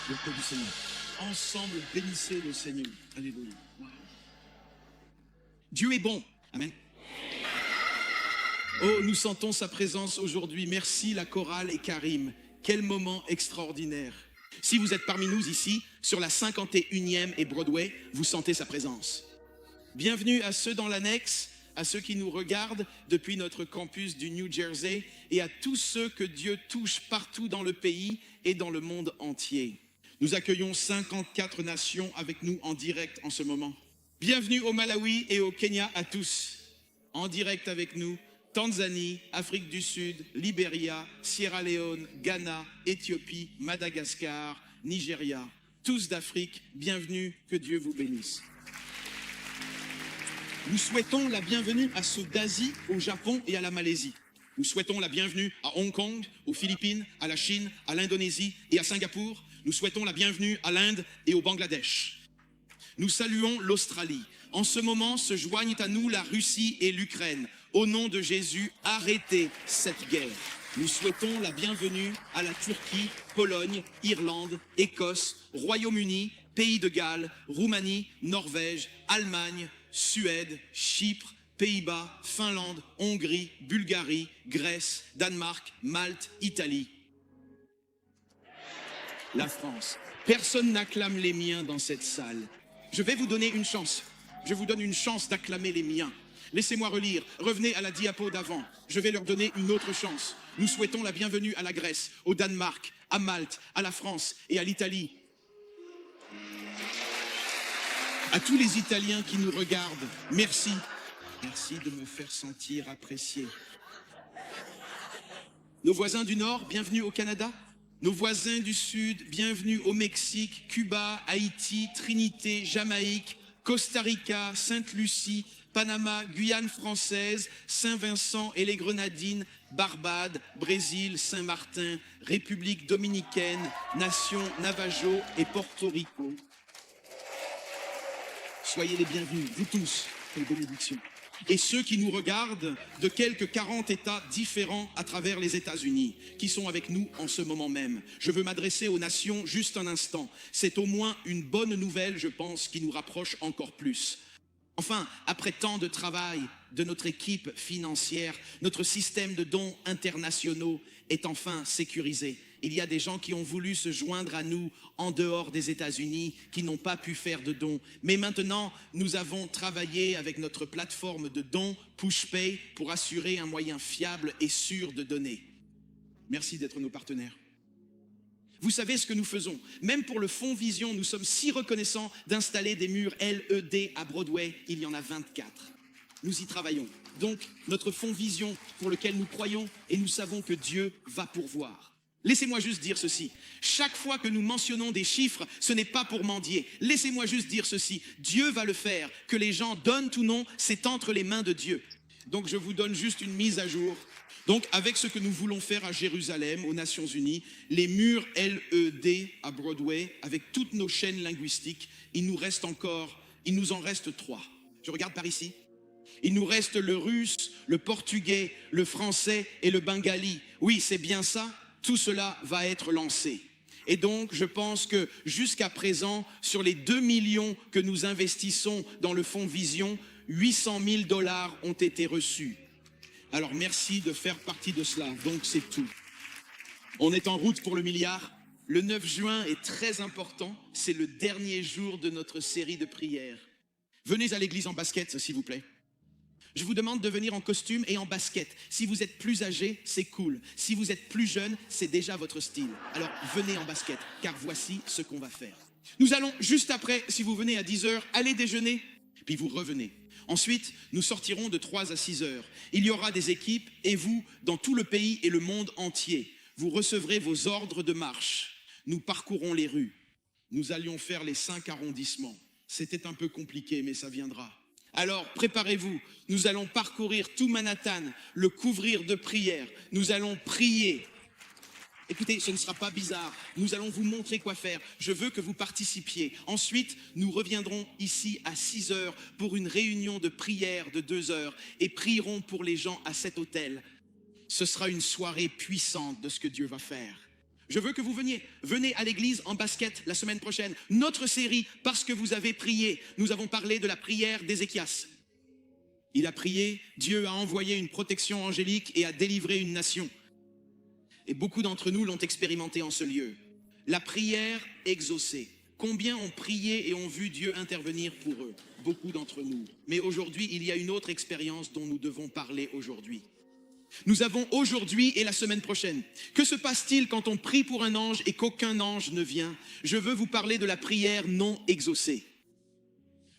le peuple du Seigneur. Ensemble, bénissez le Seigneur. Alléluia. Wow. Dieu est bon. Amen. Oh, nous sentons sa présence aujourd'hui. Merci la chorale et Karim. Quel moment extraordinaire. Si vous êtes parmi nous ici, sur la 51e et Broadway, vous sentez sa présence. Bienvenue à ceux dans l'annexe, à ceux qui nous regardent depuis notre campus du New Jersey et à tous ceux que Dieu touche partout dans le pays et dans le monde entier. Nous accueillons 54 nations avec nous en direct en ce moment. Bienvenue au Malawi et au Kenya à tous. En direct avec nous, Tanzanie, Afrique du Sud, Libéria, Sierra Leone, Ghana, Éthiopie, Madagascar, Nigeria. Tous d'Afrique, bienvenue, que Dieu vous bénisse. Nous souhaitons la bienvenue à ceux d'Asie, au Japon et à la Malaisie. Nous souhaitons la bienvenue à Hong Kong, aux Philippines, à la Chine, à l'Indonésie et à Singapour. Nous souhaitons la bienvenue à l'Inde et au Bangladesh. Nous saluons l'Australie. En ce moment se joignent à nous la Russie et l'Ukraine. Au nom de Jésus, arrêtez cette guerre. Nous souhaitons la bienvenue à la Turquie, Pologne, Irlande, Écosse, Royaume-Uni, Pays de Galles, Roumanie, Norvège, Allemagne, Suède, Chypre, Pays-Bas, Finlande, Hongrie, Bulgarie, Grèce, Danemark, Malte, Italie. La France. Personne n'acclame les miens dans cette salle. Je vais vous donner une chance. Je vous donne une chance d'acclamer les miens. Laissez-moi relire. Revenez à la diapo d'avant. Je vais leur donner une autre chance. Nous souhaitons la bienvenue à la Grèce, au Danemark, à Malte, à la France et à l'Italie. À tous les Italiens qui nous regardent, merci. Merci de me faire sentir apprécié. Nos voisins du Nord, bienvenue au Canada. Nos voisins du Sud, bienvenue au Mexique, Cuba, Haïti, Trinité, Jamaïque, Costa Rica, Sainte-Lucie, Panama, Guyane française, Saint-Vincent et les Grenadines, Barbade, Brésil, Saint-Martin, République dominicaine, Nation Navajo et Porto Rico. Soyez les bienvenus, vous tous, quelle bénédiction. Et ceux qui nous regardent de quelques 40 États différents à travers les États-Unis, qui sont avec nous en ce moment même. Je veux m'adresser aux nations juste un instant. C'est au moins une bonne nouvelle, je pense, qui nous rapproche encore plus. Enfin, après tant de travail de notre équipe financière, notre système de dons internationaux est enfin sécurisé. Il y a des gens qui ont voulu se joindre à nous en dehors des États-Unis, qui n'ont pas pu faire de dons. Mais maintenant, nous avons travaillé avec notre plateforme de dons PushPay pour assurer un moyen fiable et sûr de donner. Merci d'être nos partenaires. Vous savez ce que nous faisons. Même pour le Fonds Vision, nous sommes si reconnaissants d'installer des murs LED à Broadway. Il y en a 24. Nous y travaillons. Donc, notre Fonds Vision pour lequel nous croyons et nous savons que Dieu va pourvoir. Laissez-moi juste dire ceci. Chaque fois que nous mentionnons des chiffres, ce n'est pas pour mendier. Laissez-moi juste dire ceci. Dieu va le faire. Que les gens donnent ou non, c'est entre les mains de Dieu. Donc, je vous donne juste une mise à jour. Donc, avec ce que nous voulons faire à Jérusalem, aux Nations Unies, les murs LED à Broadway, avec toutes nos chaînes linguistiques, il nous en reste 3. Je regarde par ici. Il nous reste le russe, le portugais, le français et le bengali. Oui, c'est bien ça. Tout cela va être lancé. Et donc, je pense que jusqu'à présent, sur les 2 millions que nous investissons dans le Fonds Vision, 800 000 $ ont été reçus. Alors, merci de faire partie de cela. Donc, c'est tout. On est en route pour le milliard. Le 9 juin est très important. C'est le dernier jour de notre série de prières. Venez à l'église en basket, s'il vous plaît. Je vous demande de venir en costume et en basket. Si vous êtes plus âgé, c'est cool. Si vous êtes plus jeune, c'est déjà votre style. Alors venez en basket, car voici ce qu'on va faire. Nous allons, juste après, si vous venez à 10h, aller déjeuner, puis vous revenez. Ensuite, nous sortirons de 3 à 6 heures. Il y aura des équipes et vous, dans tout le pays et le monde entier, vous recevrez vos ordres de marche. Nous parcourrons les rues. Nous allions faire les 5 arrondissements. C'était un peu compliqué, mais ça viendra. Alors, préparez-vous. Nous allons parcourir tout Manhattan, le couvrir de prières. Nous allons prier. Écoutez, ce ne sera pas bizarre. Nous allons vous montrer quoi faire. Je veux que vous participiez. Ensuite, nous reviendrons ici à 6 heures pour une réunion de prière de 2 heures et prierons pour les gens à cet hôtel. Ce sera une soirée puissante de ce que Dieu va faire. Je veux que vous veniez. Venez à l'église en basket la semaine prochaine. Notre série, parce que vous avez prié. Nous avons parlé de la prière d'Ézéchias. Il a prié, Dieu a envoyé une protection angélique et a délivré une nation. Et beaucoup d'entre nous l'ont expérimenté en ce lieu. La prière exaucée. Combien ont prié et ont vu Dieu intervenir pour eux? Beaucoup d'entre nous. Mais aujourd'hui, il y a une autre expérience dont nous devons parler aujourd'hui. Nous avons aujourd'hui et la semaine prochaine. Que se passe-t-il quand on prie pour un ange et qu'aucun ange ne vient? Je veux vous parler de la prière non exaucée.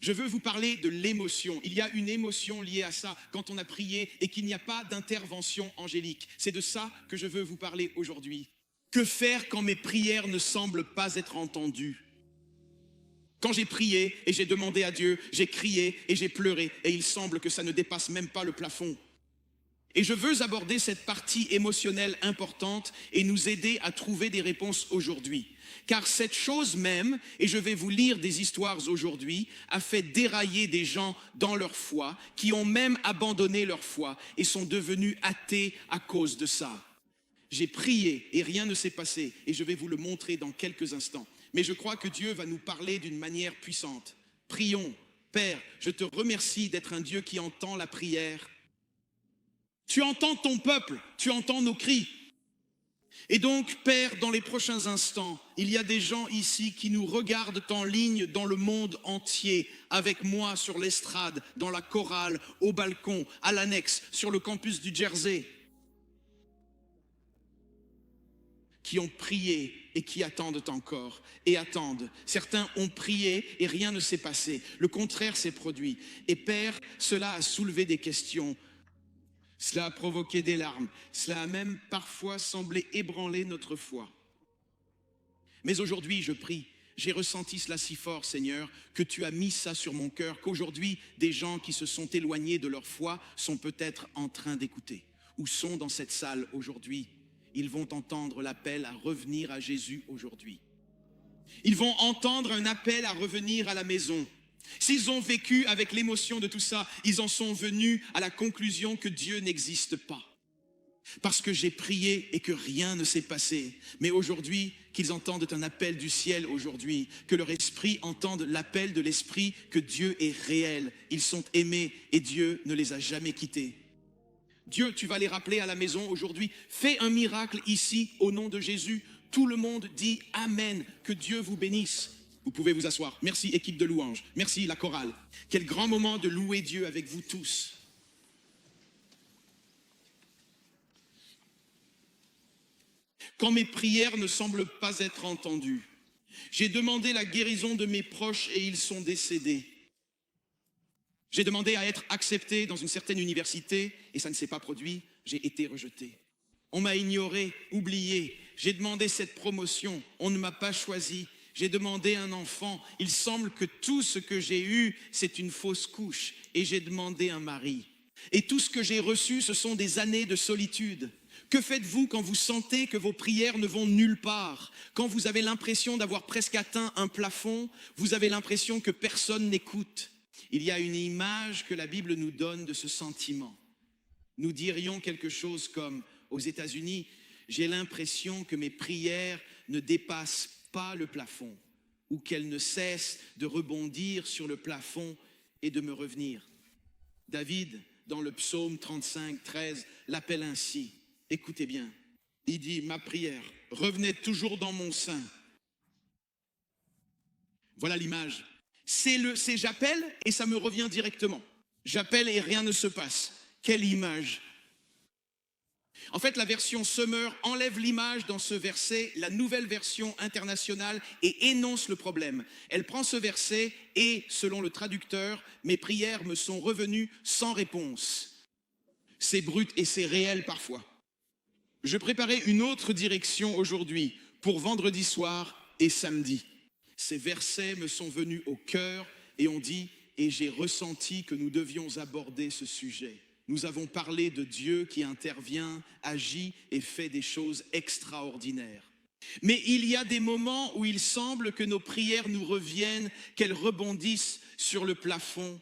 Je veux vous parler de l'émotion. Il y a une émotion liée à ça quand on a prié et qu'il n'y a pas d'intervention angélique. C'est de ça que je veux vous parler aujourd'hui. Que faire quand mes prières ne semblent pas être entendues? Quand j'ai prié et j'ai demandé à Dieu, j'ai crié et j'ai pleuré et il semble que ça ne dépasse même pas le plafond. Et je veux aborder cette partie émotionnelle importante et nous aider à trouver des réponses aujourd'hui. Car cette chose même, et je vais vous lire des histoires aujourd'hui, a fait dérailler des gens dans leur foi, qui ont même abandonné leur foi et sont devenus athées à cause de ça. J'ai prié et rien ne s'est passé et je vais vous le montrer dans quelques instants. Mais je crois que Dieu va nous parler d'une manière puissante. Prions. Père, je te remercie d'être un Dieu qui entend la prière. Tu entends ton peuple, tu entends nos cris. Et donc, Père, dans les prochains instants, il y a des gens ici qui nous regardent en ligne dans le monde entier, avec moi sur l'estrade, dans la chorale, au balcon, à l'annexe, sur le campus du Jersey, qui ont prié et qui attendent encore, et attendent. Certains ont prié et rien ne s'est passé. Le contraire s'est produit. Et Père, cela a soulevé des questions. Cela a provoqué des larmes. Cela a même parfois semblé ébranler notre foi. Mais aujourd'hui, je prie. J'ai ressenti cela si fort, Seigneur, que tu as mis ça sur mon cœur, qu'aujourd'hui, des gens qui se sont éloignés de leur foi sont peut-être en train d'écouter, ou sont dans cette salle aujourd'hui. Ils vont entendre l'appel à revenir à Jésus aujourd'hui. Ils vont entendre un appel à revenir à la maison. S'ils ont vécu avec l'émotion de tout ça, ils en sont venus à la conclusion que Dieu n'existe pas. Parce que j'ai prié et que rien ne s'est passé. Mais aujourd'hui, qu'ils entendent un appel du ciel aujourd'hui, que leur esprit entende l'appel de l'esprit, que Dieu est réel. Ils sont aimés et Dieu ne les a jamais quittés. Dieu, tu vas les rappeler à la maison aujourd'hui. Fais un miracle ici au nom de Jésus. Tout le monde dit Amen. Que Dieu vous bénisse. Vous pouvez vous asseoir. Merci équipe de louanges. Merci la chorale. Quel grand moment de louer Dieu avec vous tous. Quand mes prières ne semblent pas être entendues, j'ai demandé la guérison de mes proches et ils sont décédés. J'ai demandé à être accepté dans une certaine université et ça ne s'est pas produit. J'ai été rejeté. On m'a ignoré, oublié. J'ai demandé cette promotion. On ne m'a pas choisi. J'ai demandé un enfant. Il semble que tout ce que j'ai eu, c'est une fausse couche. Et j'ai demandé un mari. Et tout ce que j'ai reçu, ce sont des années de solitude. Que faites-vous quand vous sentez que vos prières ne vont nulle part? Quand vous avez l'impression d'avoir presque atteint un plafond, vous avez l'impression que personne n'écoute. Il y a une image que la Bible nous donne de ce sentiment. Nous dirions quelque chose comme, aux États-Unis, j'ai l'impression que mes prières ne dépassent pas le plafond ou qu'elles ne cessent de rebondir sur le plafond et de me revenir. David, dans le psaume 35, 13, l'appelle ainsi. Écoutez bien, il dit, ma prière revenait toujours dans mon sein. Voilà l'image. C'est j'appelle et ça me revient directement. J'appelle et rien ne se passe. Quelle image! En fait, la version Summer enlève l'image dans ce verset, la nouvelle version internationale, et énonce le problème. Elle prend ce verset et, selon le traducteur, mes prières me sont revenues sans réponse. C'est brut et c'est réel parfois. Je préparais une autre direction aujourd'hui pour vendredi soir et samedi. Ces versets me sont venus au cœur et on dit, et j'ai ressenti que nous devions aborder ce sujet. Nous avons parlé de Dieu qui intervient, agit et fait des choses extraordinaires. Mais il y a des moments où il semble que nos prières nous reviennent, qu'elles rebondissent sur le plafond.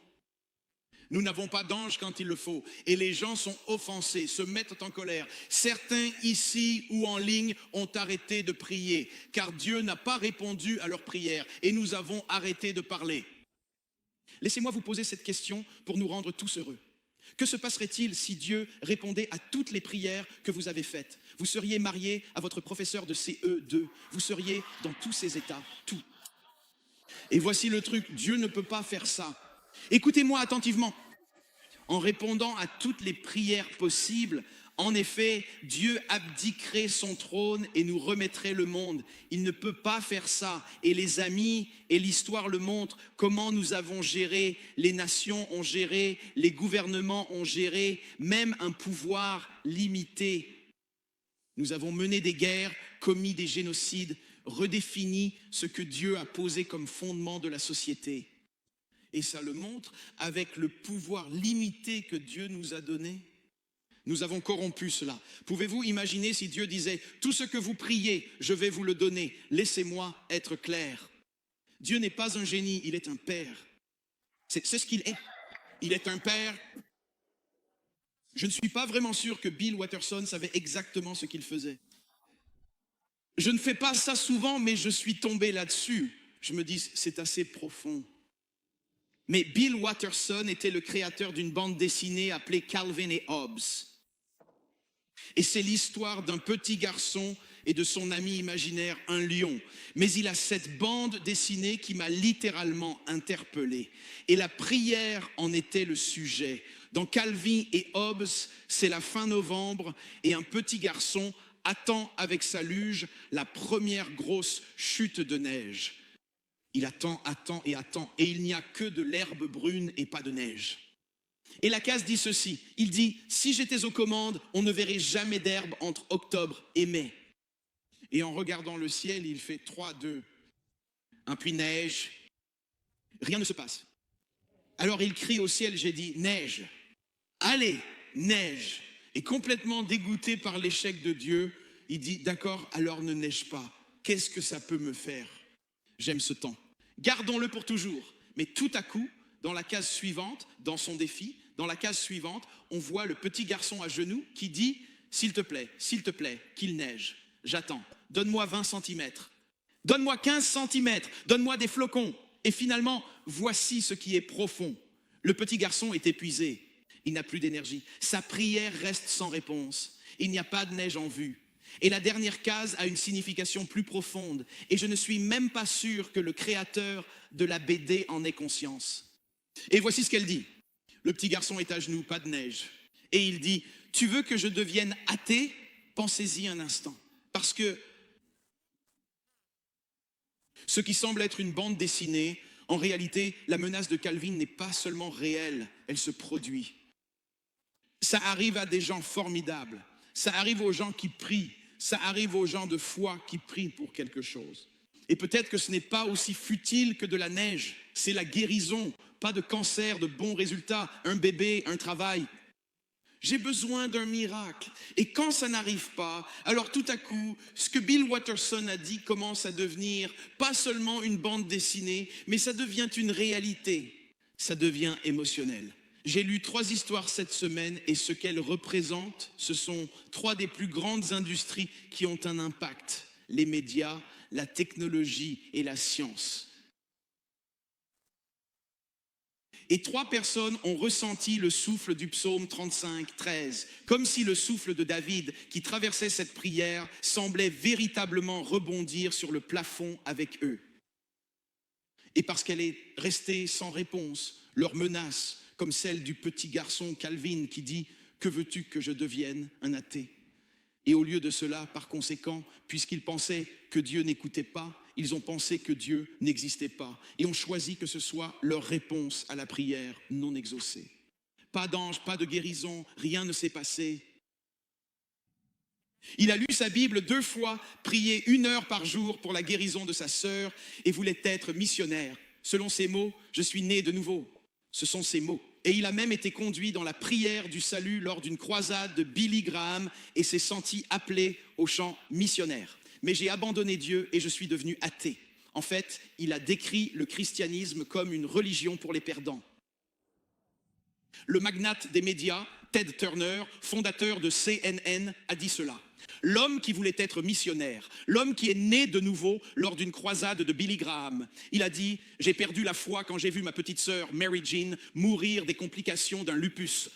Nous n'avons pas d'ange quand il le faut. Et les gens sont offensés, se mettent en colère. Certains ici ou en ligne ont arrêté de prier, car Dieu n'a pas répondu à leurs prières et nous avons arrêté de parler. Laissez-moi vous poser cette question pour nous rendre tous heureux. Que se passerait-il si Dieu répondait à toutes les prières que vous avez faites? Vous seriez marié à votre professeur de CE2. Vous seriez dans tous ces états, tout. Et voici le truc, Dieu ne peut pas faire ça. Écoutez-moi attentivement. En répondant à toutes les prières possibles, en effet, Dieu abdiquerait son trône et nous remettrait le monde. Il ne peut pas faire ça. Et les amis, et l'histoire le montre, comment nous avons géré, les nations ont géré, les gouvernements ont géré, même un pouvoir limité. Nous avons mené des guerres, commis des génocides, redéfini ce que Dieu a posé comme fondement de la société. Et ça le montre avec le pouvoir limité que Dieu nous a donné. Nous avons corrompu cela. Pouvez-vous imaginer si Dieu disait « Tout ce que vous priez, je vais vous le donner. Laissez-moi être clair. » Dieu n'est pas un génie, il est un père. C'est ce qu'il est. Il est un père. Je ne suis pas vraiment sûr que Bill Watterson savait exactement ce qu'il faisait. Je ne fais pas ça souvent, mais je suis tombé là-dessus. Je me dis, c'est assez profond. Mais Bill Watterson était le créateur d'une bande dessinée appelée Calvin et Hobbes. Et c'est l'histoire d'un petit garçon et de son ami imaginaire, un lion. Mais il a cette bande dessinée qui m'a littéralement interpellé. Et la prière en était le sujet. Dans Calvin et Hobbes, c'est la fin novembre et un petit garçon attend avec sa luge la première grosse chute de neige. Il attend et il n'y a que de l'herbe brune et pas de neige. Et la case dit ceci, il dit « Si j'étais aux commandes, on ne verrait jamais d'herbe entre octobre et mai. » Et en regardant le ciel, il fait 3, 2, puis neige, rien ne se passe. Alors il crie au ciel, j'ai dit « Neige, allez, neige !» Et complètement dégoûté par l'échec de Dieu, il dit « D'accord, alors ne neige pas. Qu'est-ce que ça peut me faire ?» J'aime ce temps. Gardons-le pour toujours. Mais tout à coup, dans la case suivante, dans son défi, dans la case suivante, on voit le petit garçon à genoux qui dit « S'il te plaît, qu'il neige. J'attends. Donne-moi 20 cm. Donne-moi 15 cm. Donne-moi des flocons. » Et finalement, voici ce qui est profond. Le petit garçon est épuisé. Il n'a plus d'énergie. Sa prière reste sans réponse. Il n'y a pas de neige en vue. Et la dernière case a une signification plus profonde. Et je ne suis même pas sûr que le créateur de la BD en ait conscience. Et voici ce qu'elle dit. Le petit garçon est à genoux, pas de neige. Et il dit, tu veux que je devienne athée? Pensez-y un instant. Parce que ce qui semble être une bande dessinée, en réalité, la menace de Calvin n'est pas seulement réelle, elle se produit. Ça arrive à des gens formidables. Ça arrive aux gens qui prient. Ça arrive aux gens de foi qui prient pour quelque chose. Et peut-être que ce n'est pas aussi futile que de la neige. C'est la guérison, pas de cancer, de bons résultats, un bébé, un travail. J'ai besoin d'un miracle. Et quand ça n'arrive pas, alors tout à coup, ce que Bill Watterson a dit commence à devenir pas seulement une bande dessinée, mais ça devient une réalité. Ça devient émotionnel. J'ai lu 3 histoires cette semaine et ce qu'elles représentent, ce sont 3 des plus grandes industries qui ont un impact. Les médias, la technologie et la science. Et 3 personnes ont ressenti le souffle du psaume 35, 13, comme si le souffle de David qui traversait cette prière semblait véritablement rebondir sur le plafond avec eux. Et parce qu'elle est restée sans réponse, leur menace, comme celle du petit garçon Calvin qui dit « Que veux-tu que je devienne un athée ?» Et au lieu de cela, par conséquent, puisqu'ils pensaient que Dieu n'écoutait pas, ils ont pensé que Dieu n'existait pas et ont choisi que ce soit leur réponse à la prière non exaucée. Pas d'ange, pas de guérison, rien ne s'est passé. Il a lu sa Bible 2 fois, prié 1 heure par jour pour la guérison de sa sœur et voulait être missionnaire. Selon ses mots, je suis né de nouveau. Ce sont ses mots. Et il a même été conduit dans la prière du salut lors d'une croisade de Billy Graham et s'est senti appelé au chant missionnaire. Mais j'ai abandonné Dieu et je suis devenu athée. En fait, il a décrit le christianisme comme une religion pour les perdants. Le magnate des médias, Ted Turner, fondateur de CNN, a dit cela. L'homme qui voulait être missionnaire, l'homme qui est né de nouveau lors d'une croisade de Billy Graham, il a dit « J'ai perdu la foi quand j'ai vu ma petite sœur Mary Jean mourir des complications d'un lupus. »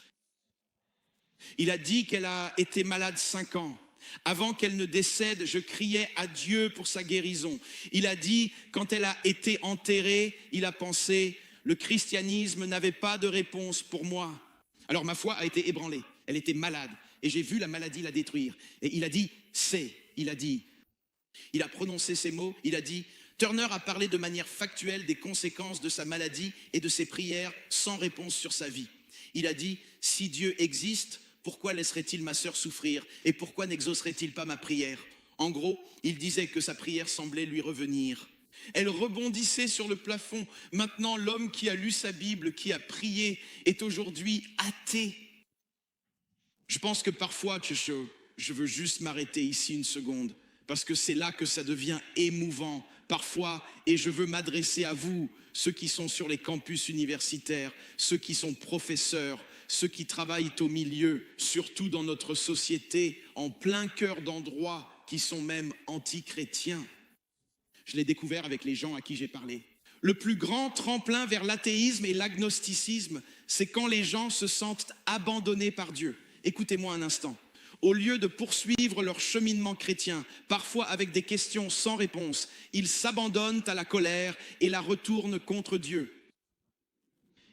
Il a dit qu'elle a été malade 5 ans. Avant qu'elle ne décède, je criais à Dieu pour sa guérison. Il a dit, quand elle a été enterrée, il a pensé, le christianisme n'avait pas de réponse pour moi. Alors ma foi a été ébranlée, elle était malade, et j'ai vu la maladie la détruire. Et il a dit, il a prononcé ces mots, il a dit, Turner a parlé de manière factuelle des conséquences de sa maladie et de ses prières sans réponse sur sa vie. Il a dit, si Dieu existe, pourquoi laisserait-il ma sœur souffrir et pourquoi n'exaucerait-il pas ma prière? En gros, il disait que sa prière semblait lui revenir. Elle rebondissait sur le plafond. Maintenant, l'homme qui a lu sa Bible, qui a prié, est aujourd'hui athée. Je pense que parfois, je veux juste m'arrêter ici une seconde, parce que c'est là que ça devient émouvant. Parfois, et je veux m'adresser à vous, ceux qui sont sur les campus universitaires, ceux qui sont professeurs, ceux qui travaillent au milieu, surtout dans notre société, en plein cœur d'endroits qui sont même anti-chrétiens. Je l'ai découvert avec les gens à qui j'ai parlé. Le plus grand tremplin vers l'athéisme et l'agnosticisme, c'est quand les gens se sentent abandonnés par Dieu. Écoutez-moi un instant. Au lieu de poursuivre leur cheminement chrétien, parfois avec des questions sans réponse, ils s'abandonnent à la colère et la retournent contre Dieu.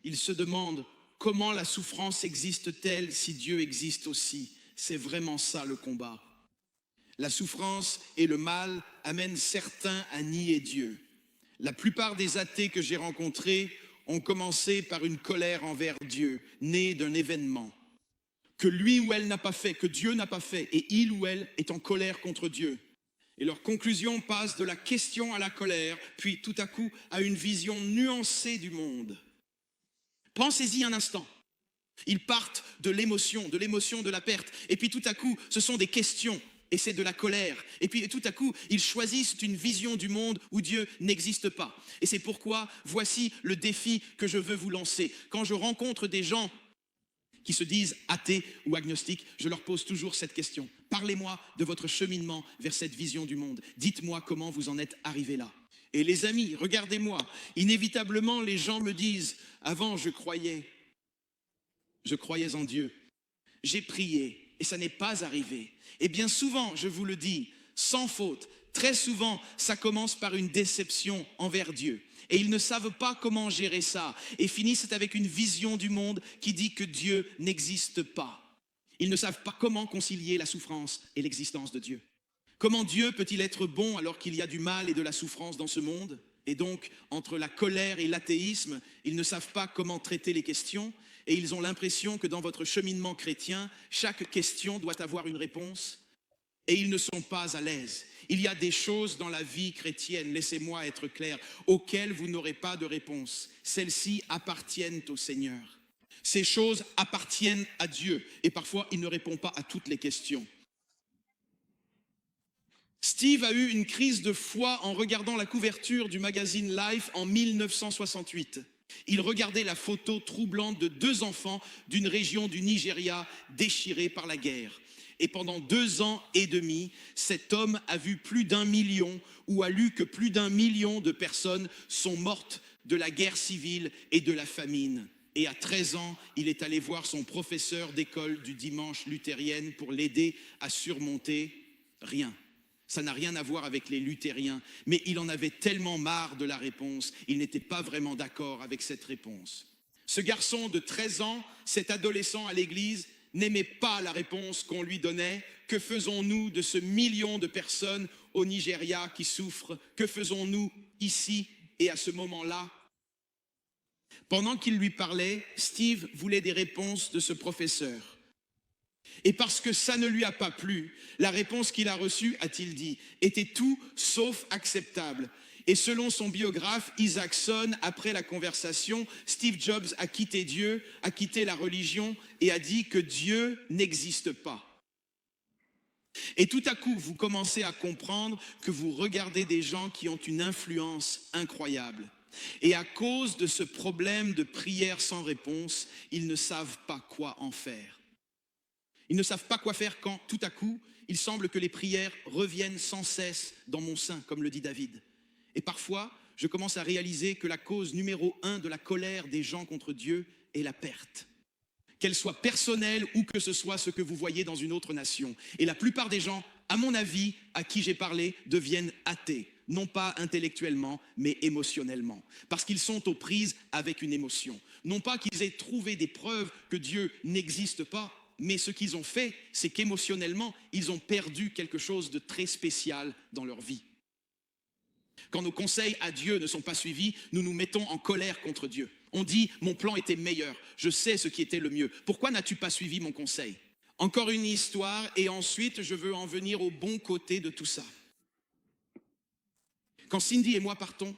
Ils se demandent comment la souffrance existe-t-elle si Dieu existe aussi? C'est vraiment ça le combat. La souffrance et le mal amènent certains à nier Dieu. La plupart des athées que j'ai rencontrés ont commencé par une colère envers Dieu, née d'un événement que lui ou elle n'a pas fait, que Dieu n'a pas fait, et il ou elle est en colère contre Dieu. Et leur conclusion passe de la question à la colère, puis tout à coup à une vision nuancée du monde. Pensez-y un instant. Ils partent de l'émotion de la perte, et puis tout à coup, ce sont des questions, et c'est de la colère. Et puis tout à coup, ils choisissent une vision du monde où Dieu n'existe pas. Et c'est pourquoi, voici le défi que je veux vous lancer. Quand je rencontre des gens qui se disent athées ou agnostiques, je leur pose toujours cette question. Parlez-moi de votre cheminement vers cette vision du monde. Dites-moi comment vous en êtes arrivés là. Et les amis, regardez-moi, inévitablement les gens me disent, avant je croyais en Dieu, j'ai prié et ça n'est pas arrivé. Et bien souvent, je vous le dis, sans faute, très souvent, ça commence par une déception envers Dieu. Et ils ne savent pas comment gérer ça et finissent avec une vision du monde qui dit que Dieu n'existe pas. Ils ne savent pas comment concilier la souffrance et l'existence de Dieu. Comment Dieu peut-il être bon alors qu'il y a du mal et de la souffrance dans ce monde? Et donc, entre la colère et l'athéisme, ils ne savent pas comment traiter les questions et ils ont l'impression que dans votre cheminement chrétien, chaque question doit avoir une réponse et ils ne sont pas à l'aise. Il y a des choses dans la vie chrétienne, laissez-moi être clair, auxquelles vous n'aurez pas de réponse. Celles-ci appartiennent au Seigneur. Ces choses appartiennent à Dieu et parfois il ne répond pas à toutes les questions. Steve a eu une crise de foi en regardant la couverture du magazine Life en 1968. Il regardait la photo troublante de 2 enfants d'une région du Nigeria déchirée par la guerre. Et pendant 2 ans et demi, cet homme a vu plus d'1 million ou a lu que plus d'1 million de personnes sont mortes de la guerre civile et de la famine. Et à 13 ans, il est allé voir son professeur d'école du dimanche luthérienne pour l'aider à surmonter rien. Ça n'a rien à voir avec les luthériens, mais il en avait tellement marre de la réponse, il n'était pas vraiment d'accord avec cette réponse. Ce garçon de 13 ans, cet adolescent à l'église, n'aimait pas la réponse qu'on lui donnait. Que faisons-nous de ce million de personnes au Nigeria qui souffrent? Que faisons-nous ici et à ce moment-là? Pendant qu'il lui parlait, Steve voulait des réponses de ce professeur. Et parce que ça ne lui a pas plu, la réponse qu'il a reçue, a-t-il dit, était tout sauf acceptable. Et selon son biographe Isaacson, après la conversation, Steve Jobs a quitté Dieu, a quitté la religion et a dit que Dieu n'existe pas. Et tout à coup, vous commencez à comprendre que vous regardez des gens qui ont une influence incroyable. Et à cause de ce problème de prière sans réponse, ils ne savent pas quoi en faire. Ils ne savent pas quoi faire quand, tout à coup, il semble que les prières reviennent sans cesse dans mon sein, comme le dit David. Et parfois, je commence à réaliser que la cause numéro 1 de la colère des gens contre Dieu est la perte. Qu'elle soit personnelle ou que ce soit ce que vous voyez dans une autre nation. Et la plupart des gens, à mon avis, à qui j'ai parlé, deviennent athées. Non pas intellectuellement, mais émotionnellement. Parce qu'ils sont aux prises avec une émotion. Non pas qu'ils aient trouvé des preuves que Dieu n'existe pas, mais ce qu'ils ont fait, c'est qu'émotionnellement, ils ont perdu quelque chose de très spécial dans leur vie. Quand nos conseils à Dieu ne sont pas suivis, nous nous mettons en colère contre Dieu. On dit, mon plan était meilleur, je sais ce qui était le mieux. Pourquoi n'as-tu pas suivi mon conseil? Encore une histoire, et ensuite je veux en venir au bon côté de tout ça. Quand Cindy et moi partons,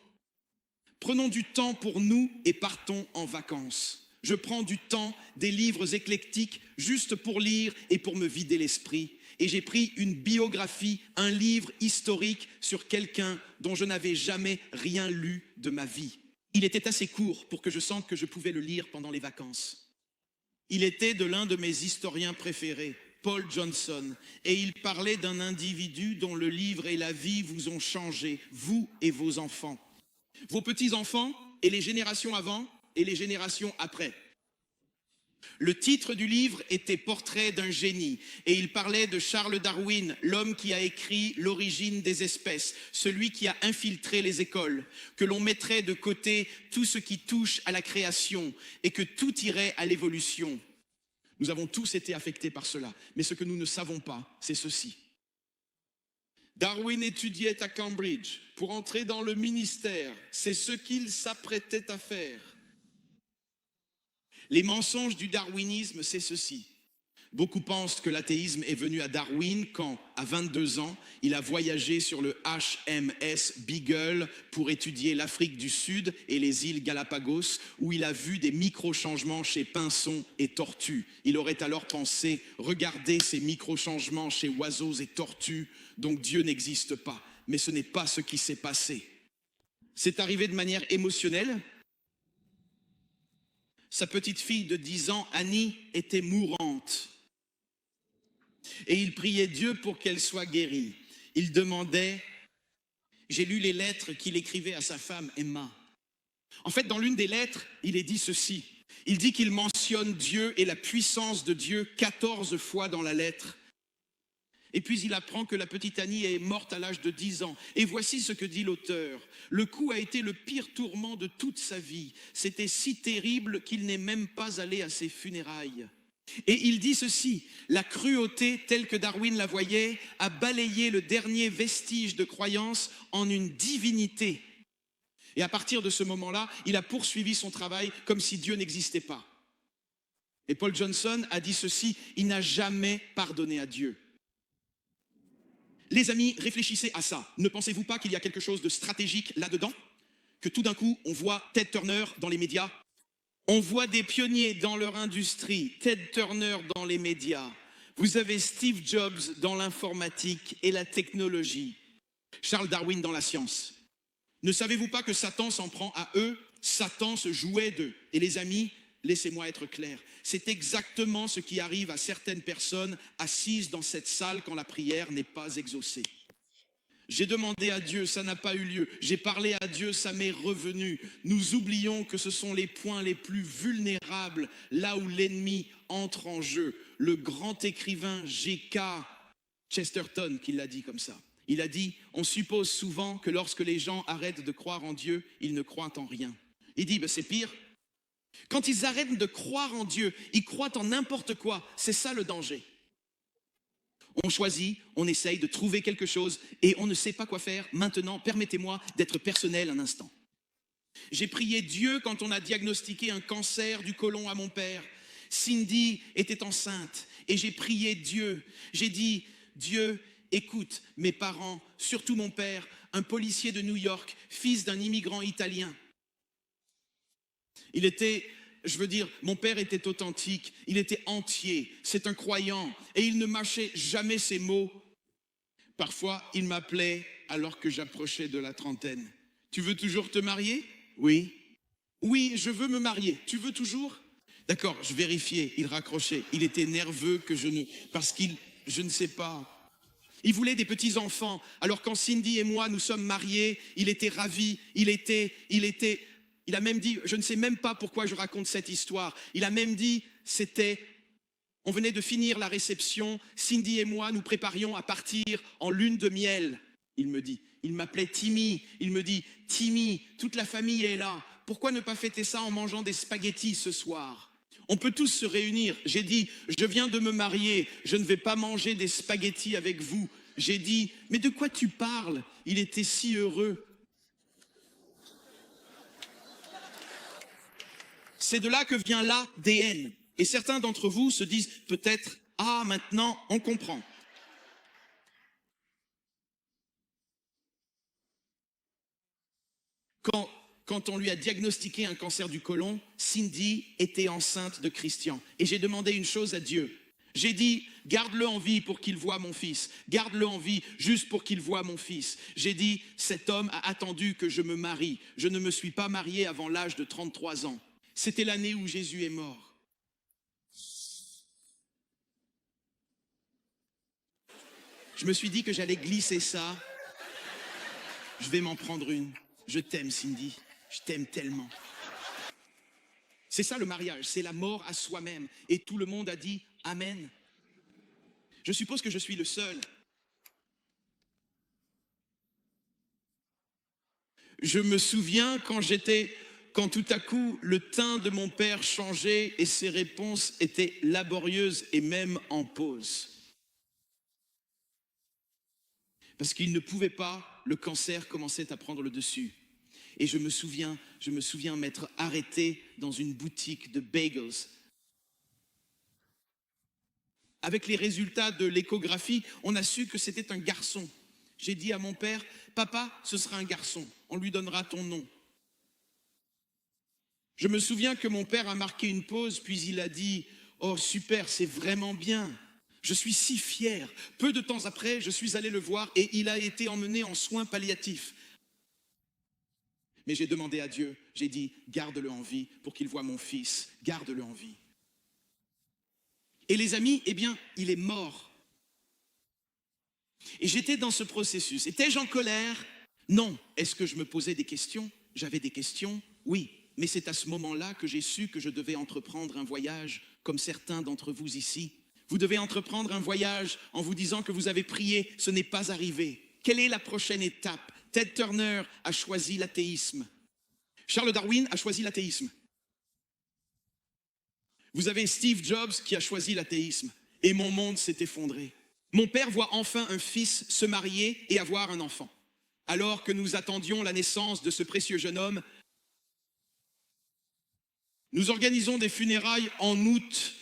prenons du temps pour nous et partons en vacances. Je prends du temps, des livres éclectiques, juste pour lire et pour me vider l'esprit. Et j'ai pris une biographie, un livre historique sur quelqu'un dont je n'avais jamais rien lu de ma vie. Il était assez court pour que je sente que je pouvais le lire pendant les vacances. Il était de l'un de mes historiens préférés, Paul Johnson, et il parlait d'un individu dont le livre et la vie vous ont changé, vous et vos enfants. Vos petits-enfants et les générations avant et les générations après. Le titre du livre était Portrait d'un génie et il parlait de Charles Darwin, l'homme qui a écrit L'origine des espèces, celui qui a infiltré les écoles, que l'on mettrait de côté tout ce qui touche à la création et que tout irait à l'évolution. Nous avons tous été affectés par cela, mais ce que nous ne savons pas, c'est ceci. Darwin étudiait à Cambridge pour entrer dans le ministère, c'est ce qu'il s'apprêtait à faire. Les mensonges du darwinisme, c'est ceci. Beaucoup pensent que l'athéisme est venu à Darwin quand, à 22 ans, il a voyagé sur le HMS Beagle pour étudier l'Afrique du Sud et les îles Galapagos, où il a vu des micro-changements chez pinsons et tortues. Il aurait alors pensé, regardez ces micro-changements chez oiseaux et tortues, donc Dieu n'existe pas. Mais ce n'est pas ce qui s'est passé. C'est arrivé de manière émotionnelle. Sa petite fille de 10 ans, Annie, était mourante. Et il priait Dieu pour qu'elle soit guérie. Il demandait, j'ai lu les lettres qu'il écrivait à sa femme Emma. En fait, dans l'une des lettres, il est dit ceci. Il dit qu'il mentionne Dieu et la puissance de Dieu 14 fois dans la lettre. Et puis il apprend que la petite Annie est morte à l'âge de 10 ans. Et voici ce que dit l'auteur. Le coup a été le pire tourment de toute sa vie. C'était si terrible qu'il n'est même pas allé à ses funérailles. Et il dit ceci, la cruauté telle que Darwin la voyait a balayé le dernier vestige de croyance en une divinité. Et à partir de ce moment-là, il a poursuivi son travail comme si Dieu n'existait pas. Et Paul Johnson a dit ceci, il n'a jamais pardonné à Dieu. Les amis, réfléchissez à ça. Ne pensez-vous pas qu'il y a quelque chose de stratégique là-dedans? Que tout d'un coup, on voit Ted Turner dans les médias. On voit des pionniers dans leur industrie, Ted Turner dans les médias. Vous avez Steve Jobs dans l'informatique et la technologie. Charles Darwin dans la science. Ne savez-vous pas que Satan s'en prend à eux? Satan se jouait d'eux. Et les amis, laissez-moi être clair. C'est exactement ce qui arrive à certaines personnes assises dans cette salle quand la prière n'est pas exaucée. J'ai demandé à Dieu, ça n'a pas eu lieu. J'ai parlé à Dieu, ça m'est revenu. Nous oublions que ce sont les points les plus vulnérables, là où l'ennemi entre en jeu. Le grand écrivain G.K. Chesterton qui l'a dit comme ça. Il a dit, on suppose souvent que lorsque les gens arrêtent de croire en Dieu, ils ne croient en rien. Il dit, c'est pire. Quand ils arrêtent de croire en Dieu, ils croient en n'importe quoi. C'est ça le danger. On choisit, on essaye de trouver quelque chose et on ne sait pas quoi faire. Maintenant, permettez-moi d'être personnel un instant. J'ai prié Dieu quand on a diagnostiqué un cancer du côlon à mon père. Cindy était enceinte et j'ai prié Dieu. J'ai dit, Dieu, écoute, mes parents, surtout mon père, un policier de New York, fils d'un immigrant italien. Il était, mon père était authentique, il était entier, c'est un croyant, et il ne mâchait jamais ses mots. Parfois, il m'appelait alors que j'approchais de la trentaine. Tu veux toujours te marier? Oui. Oui, je veux me marier. Tu veux toujours? D'accord, je vérifiais. Il raccrochait. Il était nerveux que je ne... Parce qu'il... Je ne sais pas. Il voulait des petits-enfants. Alors quand Cindy et moi, nous sommes mariés, il était ravi. Il a même dit, je ne sais même pas pourquoi je raconte cette histoire. Il a même dit, on venait de finir la réception. Cindy et moi, nous préparions à partir en lune de miel. Il me dit, il m'appelait Timmy. Il me dit, Timmy, toute la famille est là. Pourquoi ne pas fêter ça en mangeant des spaghettis ce soir? On peut tous se réunir. J'ai dit, je viens de me marier, je ne vais pas manger des spaghettis avec vous. J'ai dit, mais de quoi tu parles? Il était si heureux. C'est de là que vient l'ADN. Et certains d'entre vous se disent peut-être, ah, maintenant, on comprend. Quand on lui a diagnostiqué un cancer du côlon, Cindy était enceinte de Christian. Et j'ai demandé une chose à Dieu. J'ai dit, garde-le en vie pour qu'il voie mon fils. Garde-le en vie juste pour qu'il voie mon fils. J'ai dit, cet homme a attendu que je me marie. Je ne me suis pas marié avant l'âge de 33 ans. C'était l'année où Jésus est mort. Je me suis dit que j'allais glisser ça. Je vais m'en prendre une. Je t'aime, Cindy. Je t'aime tellement. C'est ça le mariage, c'est la mort à soi-même. Et tout le monde a dit Amen. Je suppose que je suis le seul. Je me souviens quand tout à coup le teint de mon père changeait et ses réponses étaient laborieuses et même en pause. Parce qu'il ne pouvait pas, le cancer commençait à prendre le dessus. Et je me souviens m'être arrêté dans une boutique de bagels. Avec les résultats de l'échographie, on a su que c'était un garçon. J'ai dit à mon père, papa, ce sera un garçon, on lui donnera ton nom. Je me souviens que mon père a marqué une pause, puis il a dit, oh super, c'est vraiment bien. Je suis si fier. Peu de temps après, je suis allé le voir et il a été emmené en soins palliatifs. Mais j'ai demandé à Dieu, j'ai dit, garde-le en vie pour qu'il voie mon fils, garde-le en vie. Et les amis, eh bien, il est mort. Et j'étais dans ce processus. Étais-je en colère? Non. Est-ce que je me posais des questions? J'avais des questions, oui. Mais c'est à ce moment-là que j'ai su que je devais entreprendre un voyage, comme certains d'entre vous ici. Vous devez entreprendre un voyage en vous disant que vous avez prié, ce n'est pas arrivé. Quelle est la prochaine étape? Ted Turner a choisi l'athéisme. Charles Darwin a choisi l'athéisme. Vous avez Steve Jobs qui a choisi l'athéisme. Et mon monde s'est effondré. Mon père voit enfin un fils se marier et avoir un enfant. Alors que nous attendions la naissance de ce précieux jeune homme, nous organisons des funérailles en août.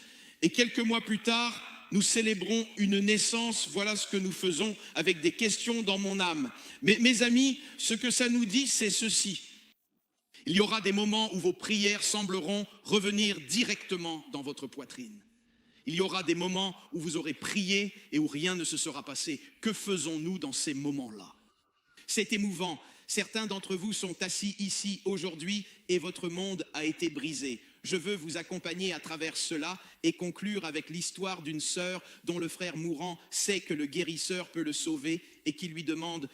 Et quelques mois plus tard, nous célébrons une naissance. Voilà ce que nous faisons avec des questions dans mon âme. Mais mes amis, ce que ça nous dit, c'est ceci. Il y aura des moments où vos prières sembleront revenir directement dans votre poitrine. Il y aura des moments où vous aurez prié et où rien ne se sera passé. Que faisons-nous dans ces moments-là? C'est émouvant. Certains d'entre vous sont assis ici aujourd'hui et votre monde a été brisé. Je veux vous accompagner à travers cela et conclure avec l'histoire d'une sœur dont le frère mourant sait que le guérisseur peut le sauver et qui lui demande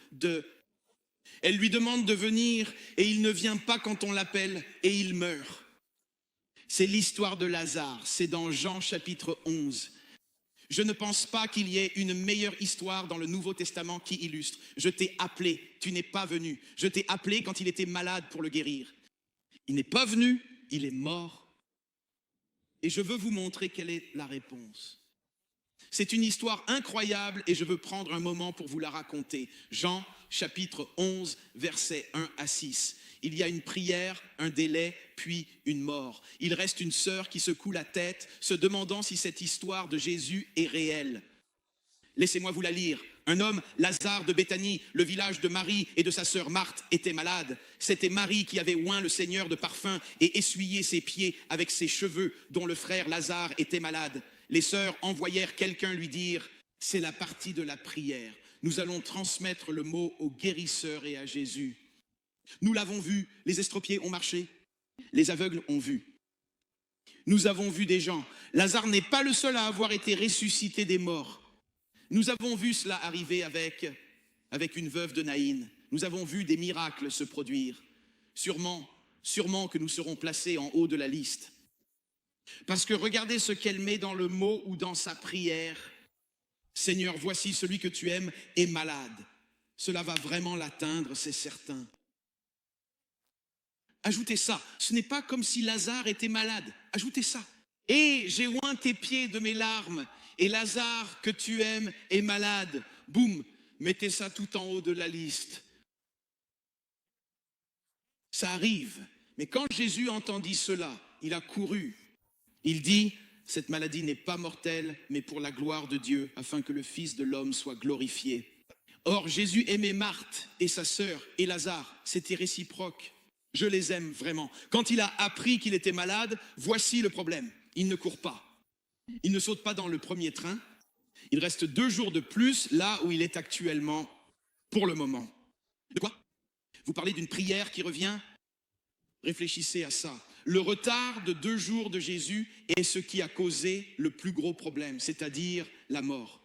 Elle lui demande de venir et il ne vient pas quand on l'appelle et il meurt. C'est l'histoire de Lazare, c'est dans Jean chapitre 11. Je ne pense pas qu'il y ait une meilleure histoire dans le Nouveau Testament qui illustre. Je t'ai appelé, tu n'es pas venu. Je t'ai appelé quand il était malade pour le guérir. Il n'est pas venu, il est mort. Et je veux vous montrer quelle est la réponse. C'est une histoire incroyable et je veux prendre un moment pour vous la raconter. Jean chapitre 11, versets 1 à 6. Il y a une prière, un délai, puis une mort. Il reste une sœur qui secoue la tête, se demandant si cette histoire de Jésus est réelle. Laissez-moi vous la lire. Un homme, Lazare de Béthanie, le village de Marie et de sa sœur Marthe, était malade. C'était Marie qui avait oint le Seigneur de parfum et essuyé ses pieds avec ses cheveux, dont le frère Lazare était malade. Les sœurs envoyèrent quelqu'un lui dire « C'est la partie de la prière. Nous allons transmettre le mot au guérisseur et à Jésus. » Nous l'avons vu, les estropiés ont marché, les aveugles ont vu. Nous avons vu des gens. Lazare n'est pas le seul à avoir été ressuscité des morts. Nous avons vu cela arriver avec une veuve de Naïn. Nous avons vu des miracles se produire. Sûrement que nous serons placés en haut de la liste. Parce que regardez ce qu'elle met dans le mot ou dans sa prière. Seigneur, voici celui que tu aimes est malade. Cela va vraiment l'atteindre, c'est certain. Ajoutez ça. Ce n'est pas comme si Lazare était malade. Ajoutez ça. Et j'ai oint tes pieds de mes larmes. Et Lazare, que tu aimes, est malade. Boum, mettez ça tout en haut de la liste. Ça arrive. Mais quand Jésus entendit cela, il a couru. Il dit, cette maladie n'est pas mortelle, mais pour la gloire de Dieu, afin que le Fils de l'homme soit glorifié. Or, Jésus aimait Marthe et sa sœur et Lazare. C'était réciproque. Je les aime vraiment. Quand il a appris qu'il était malade, voici le problème. Il ne court pas. Il ne saute pas dans le premier train. Il reste 2 jours de plus là où il est actuellement pour le moment. De quoi? Vous parlez d'une prière qui revient? Réfléchissez à ça. Le retard de 2 jours de Jésus est ce qui a causé le plus gros problème, c'est-à-dire la mort.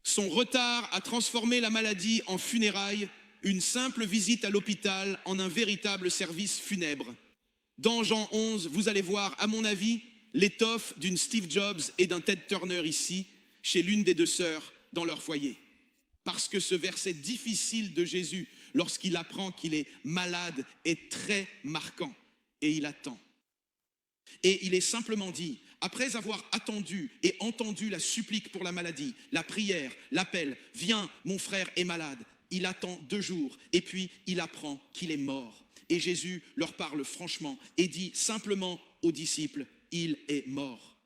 Son retard a transformé la maladie en funérailles, une simple visite à l'hôpital en un véritable service funèbre. Dans Jean 11, vous allez voir, à mon avis, l'étoffe d'une Steve Jobs et d'un Ted Turner ici, chez l'une des 2 sœurs, dans leur foyer. Parce que ce verset difficile de Jésus, lorsqu'il apprend qu'il est malade, est très marquant. Et il attend. Et il est simplement dit, après avoir attendu et entendu la supplique pour la maladie, la prière, l'appel, viens, mon frère est malade. Il attend 2 jours et puis il apprend qu'il est mort. Et Jésus leur parle franchement et dit simplement aux disciples, il est mort.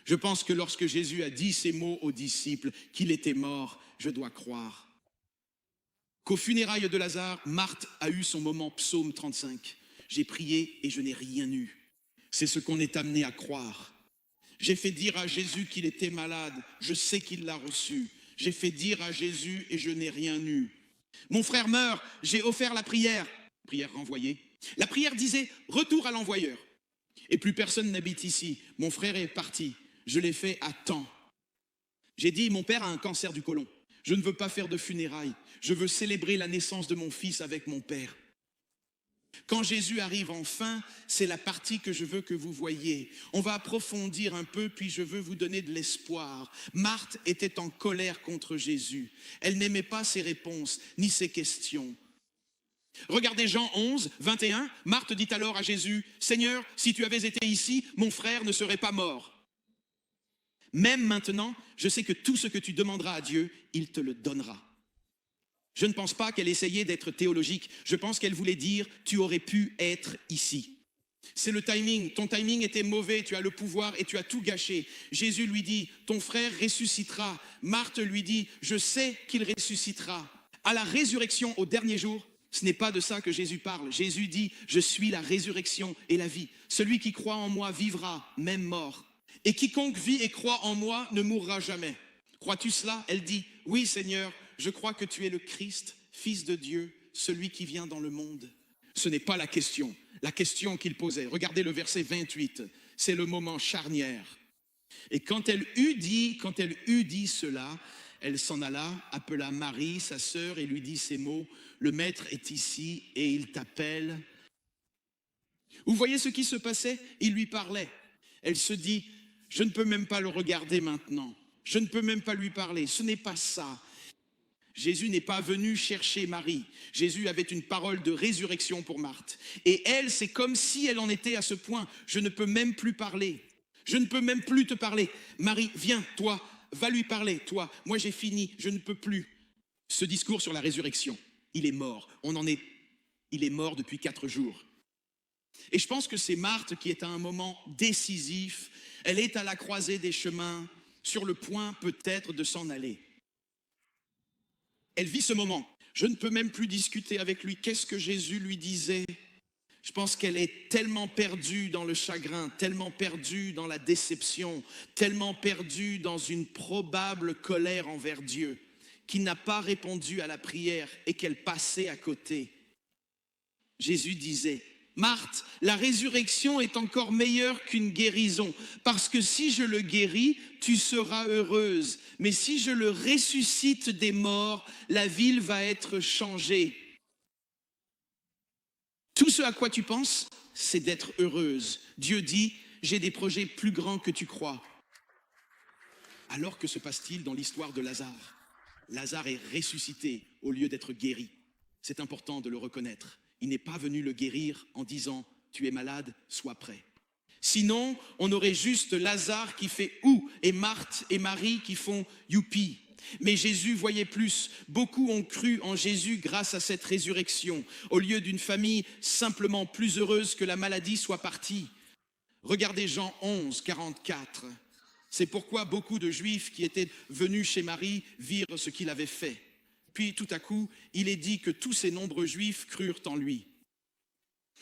Je pense que lorsque Jésus a dit ces mots aux disciples, qu'il était mort, je dois croire qu'aux funérailles de Lazare, Marthe a eu son moment psaume 35. J'ai prié et je n'ai rien eu. C'est ce qu'on est amené à croire. J'ai fait dire à Jésus qu'il était malade, je sais qu'il l'a reçu. J'ai fait dire à Jésus et je n'ai rien eu. Mon frère meurt, j'ai offert la prière. Prière renvoyée. La prière disait retour à l'envoyeur. Et plus personne n'habite ici. Mon frère est parti. Je l'ai fait à temps. J'ai dit mon père a un cancer du côlon. Je ne veux pas faire de funérailles. Je veux célébrer la naissance de mon fils avec mon père. Quand Jésus arrive enfin, c'est la partie que je veux que vous voyiez. On va approfondir un peu, puis je veux vous donner de l'espoir. Marthe était en colère contre Jésus. Elle n'aimait pas ses réponses, ni ses questions. Regardez Jean 11, 21. Marthe dit alors à Jésus, « Seigneur, si tu avais été ici, mon frère ne serait pas mort. Même maintenant, je sais que tout ce que tu demanderas à Dieu, il te le donnera. » Je ne pense pas qu'elle essayait d'être théologique. Je pense qu'elle voulait dire, tu aurais pu être ici. C'est le timing. Ton timing était mauvais. Tu as le pouvoir et tu as tout gâché. Jésus lui dit, ton frère ressuscitera. Marthe lui dit, je sais qu'il ressuscitera. À la résurrection au dernier jour, ce n'est pas de ça que Jésus parle. Jésus dit, je suis la résurrection et la vie. Celui qui croit en moi vivra, même mort. Et quiconque vit et croit en moi ne mourra jamais. Crois-tu cela? Elle dit, oui Seigneur. Je crois que tu es le Christ, Fils de Dieu, celui qui vient dans le monde. Ce n'est pas la question qu'il posait. Regardez le verset 28, c'est le moment charnière. Et quand elle eut dit cela, elle s'en alla, appela Marie, sa sœur, et lui dit ces mots, le maître est ici et il t'appelle. Vous voyez ce qui se passait? Il lui parlait. Elle se dit, je ne peux même pas le regarder maintenant. Je ne peux même pas lui parler. Ce n'est pas ça. Jésus n'est pas venu chercher Marie. Jésus avait une parole de résurrection pour Marthe. Et elle, c'est comme si elle en était à ce point. Je ne peux même plus parler. Je ne peux même plus te parler. Marie, viens, toi, va lui parler, toi. Moi, j'ai fini, je ne peux plus. Ce discours sur la résurrection, il est mort. Il est mort depuis 4 jours. Et je pense que c'est Marthe qui est à un moment décisif. Elle est à la croisée des chemins, sur le point peut-être de s'en aller. Elle vit ce moment. Je ne peux même plus discuter avec lui. Qu'est-ce que Jésus lui disait? Je pense qu'elle est tellement perdue dans le chagrin, tellement perdue dans la déception, tellement perdue dans une probable colère envers Dieu, qui n'a pas répondu à la prière et qu'elle passait à côté. Jésus disait, Marthe, la résurrection est encore meilleure qu'une guérison, parce que si je le guéris, tu seras heureuse. Mais si je le ressuscite des morts, la ville va être changée. Tout ce à quoi tu penses, c'est d'être heureuse. Dieu dit, j'ai des projets plus grands que tu crois. Alors que se passe-t-il dans l'histoire de Lazare? Lazare est ressuscité au lieu d'être guéri. C'est important de le reconnaître. Il n'est pas venu le guérir en disant « tu es malade, sois prêt ». Sinon, on aurait juste Lazare qui fait « ou » et Marthe et Marie qui font « youpi ». Mais Jésus voyait plus. Beaucoup ont cru en Jésus grâce à cette résurrection, au lieu d'une famille simplement plus heureuse que la maladie soit partie. Regardez Jean 11, 44. C'est pourquoi beaucoup de Juifs qui étaient venus chez Marie virent ce qu'il avait fait. Puis tout à coup, il est dit que tous ces nombreux Juifs crurent en lui.